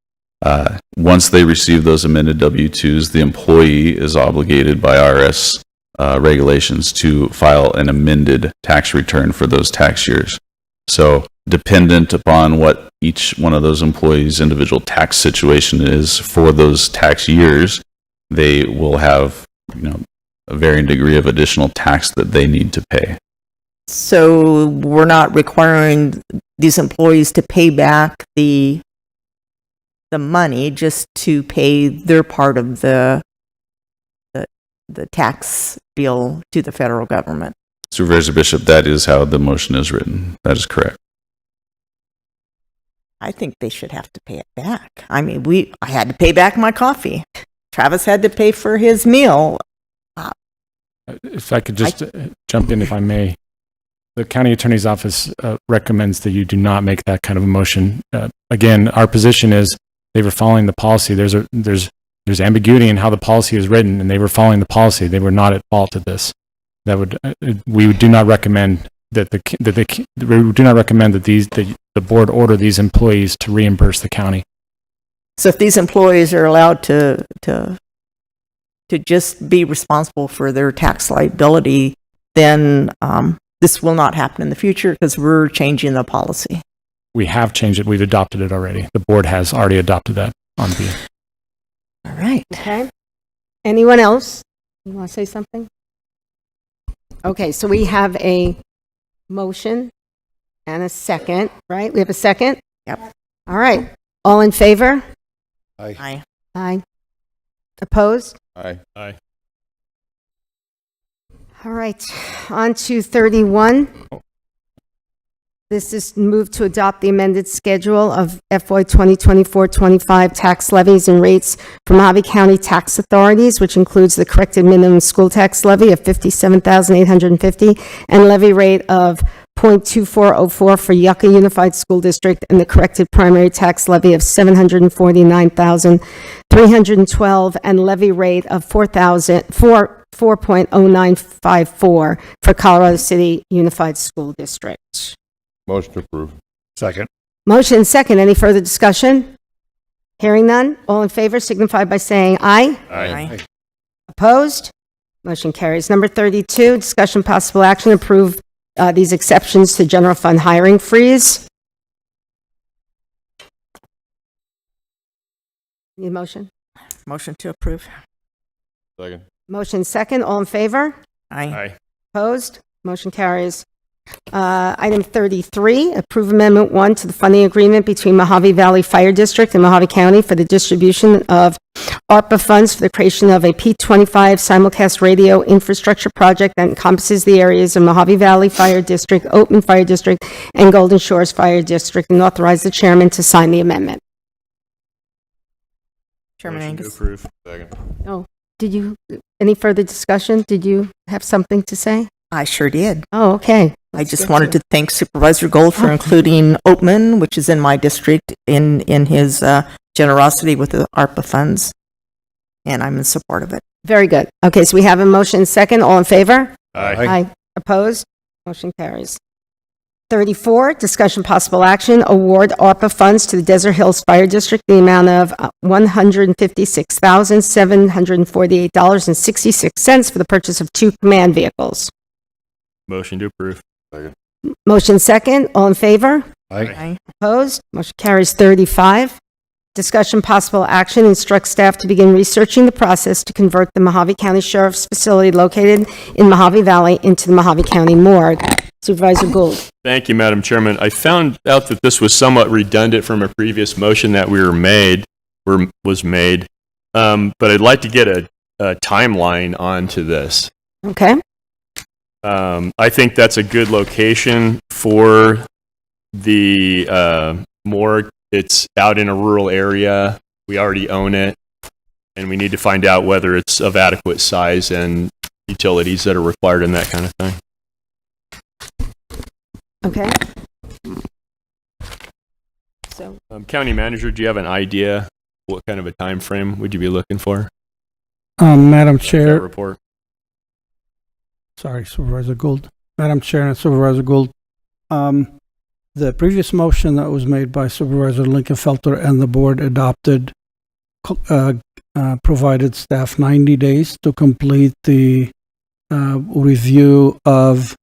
Once they receive those amended W-2s, the employee is obligated by IRS regulations to file an amended tax return for those tax years. So dependent upon what each one of those employees' individual tax situation is for those tax years, they will have, a varying degree of additional tax that they need to pay. So we're not requiring these employees to pay back the money, just to pay their part of the tax bill to the federal government. Supervisor Bishop, that is how the motion is written. That is correct. I think they should have to pay it back. I mean, I had to pay back my coffee. Travis had to pay for his meal. If I could just jump in, if I may. The county attorney's office recommends that you do not make that kind of a motion. Again, our position is they were following the policy. There's ambiguity in how the policy is written, and they were following the policy. They were not at fault of this. We do not recommend that the board order these employees to reimburse the county. So if these employees are allowed to just be responsible for their tax liability, then this will not happen in the future because we're changing the policy. We have changed it. We've adopted it already. The board has already adopted that on B. All right. Okay. Anyone else? You want to say something? Okay, so we have a motion and a second, right? We have a second? Yep. All right. All in favor? Aye. Aye. Aye. Opposed? Aye. Aye. All right, on to 31. This is moved to adopt the amended schedule of FY 2024-25 tax levies and rates for Mojave County tax authorities, which includes the corrected minimum school tax levy of $57,850 and levy rate of 0.2404 for Yucca Unified School District and the corrected primary tax levy of $749,312 and levy rate of 4.0954 for Colorado City Unified School District. Motion approved. Second. Motion second. Any further discussion? Hearing none. All in favor signify by saying aye. Aye. Opposed? Motion carries. Number 32, discussion possible action, approve these exceptions to general fund hiring freeze. Need a motion? Motion to approve. Second. Motion second. All in favor? Aye. Aye. Opposed? Motion carries. Item 33, approve Amendment 1 to the funding agreement between Mojave Valley Fire District and Mojave County for the distribution of ARPA funds for the creation of a P25 simulcast radio infrastructure project that encompasses the areas of Mojave Valley Fire District, Oatman Fire District, and Golden Shores Fire District, and authorize the chairman to sign the amendment. Chairman Motion to Angus. approve. Second. Oh, did you, any further discussion? Did you have something to say? I sure did. Oh, okay. I just wanted to thank Supervisor Gold for including Oatman, which is in my district, in his generosity with the ARPA funds, and I'm in support of it. Very good. Okay, so we have a motion second. All in favor? Aye. Opposed? Motion carries. 34, discussion possible action, award ARPA funds to the Desert Hills Fire District, the amount of $156,748.66 for the purchase of 2 command vehicles. Motion to approve. Motion second. All in favor? Aye. Opposed? Motion carries. 35, discussion possible action, instruct staff to begin researching the process to convert the Mojave County Sheriff's Facility located in Mojave Valley into the Mojave County Morgue. Supervisor Gould. Thank you, Madam Chairman. I found out that this was somewhat redundant from a previous motion that was made, but I'd like to get a timeline onto this. Okay. I think that's a good location for the morgue. It's out in a rural area. We already own it, and we need to find out whether it's of adequate size and utilities that are required and that kind of thing. Okay. So, County Manager, do you have an idea what kind of a time frame would you be looking for? Madam That Chair, report. sorry, Supervisor Gould. Madam Chair and Supervisor Gould, the previous motion that was made by Supervisor Linkenfelter and the board adopted provided staff 90 days to complete the review of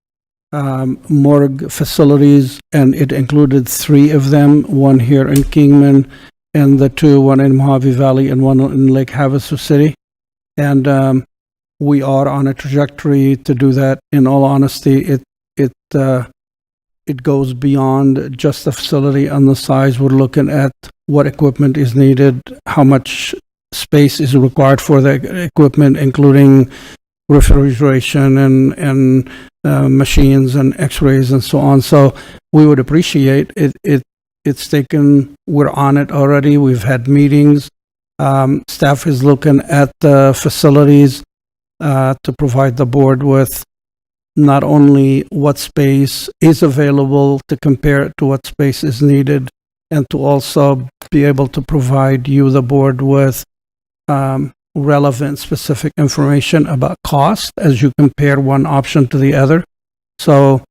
morgue facilities, and it included 3 of them, one here in Kingman, and one in Mojave Valley and one in Lake Havasu City. and we are on a trajectory to do that. In all honesty, it goes beyond just the facility and the size. We're looking at what equipment is needed, how much space is required for the equipment, including refrigeration and machines and x-rays and so on. So we would appreciate it. It's taken, we're on it already. We've had meetings. Staff is looking at the facilities to provide the board with not only what space is available to compare it to what space is needed, and to also be able to provide you, the board, with relevant specific information about cost as you compare one option to the other. So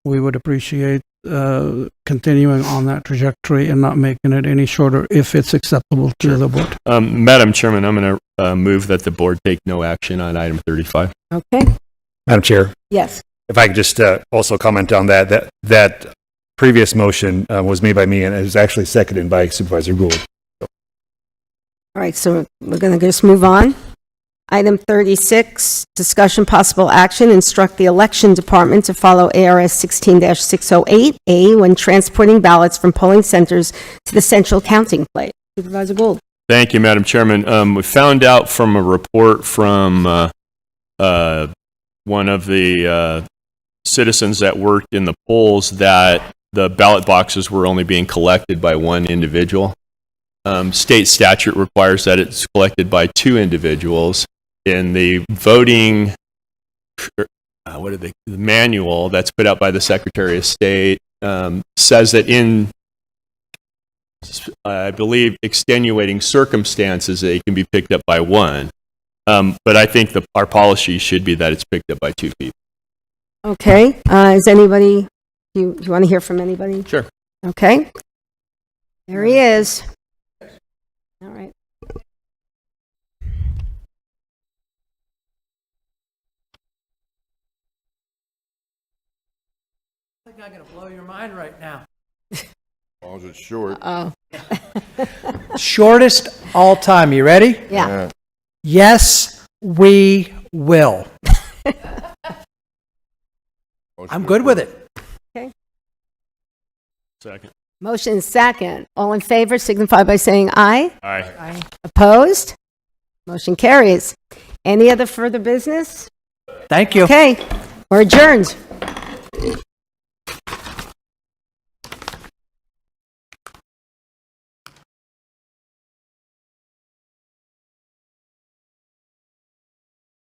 we would appreciate continuing on that trajectory and not making it any shorter if it's acceptable to the board. Madam Chairman, I'm going to move that the board take no action on item 35. Okay. Madam Chair, Yes. if I could just also comment on that previous motion was made by me and it was actually seconded by Supervisor Gould. All right, so we're going to just move on. Item 36, discussion possible action, instruct the election department to follow ARS 16-608A when transporting ballots from polling centers to the central counting place. Supervisor Gould. Thank you, Madam Chairman. We found out from a report from one of the citizens that worked in the polls that the ballot boxes were only being collected by one individual. State statute requires that it's collected by two individuals. In the voting, the manual that's put out by the Secretary of State says that in, I believe, extenuating circumstances, it can be picked up by one. But I think our policy should be that it's picked up by two people. Okay. Is anybody, you want to hear from anybody? Sure. Okay. There he is. All right. I think I'm going to blow your mind right now. As long as it's short. Oh. Shortest all time. You ready? Yeah. Yes, we will. I'm good with it. Okay. Second. Motion second. All in favor signify by saying aye. Aye. Opposed? Motion carries. Any other further business? Thank you. Okay. We're adjourned.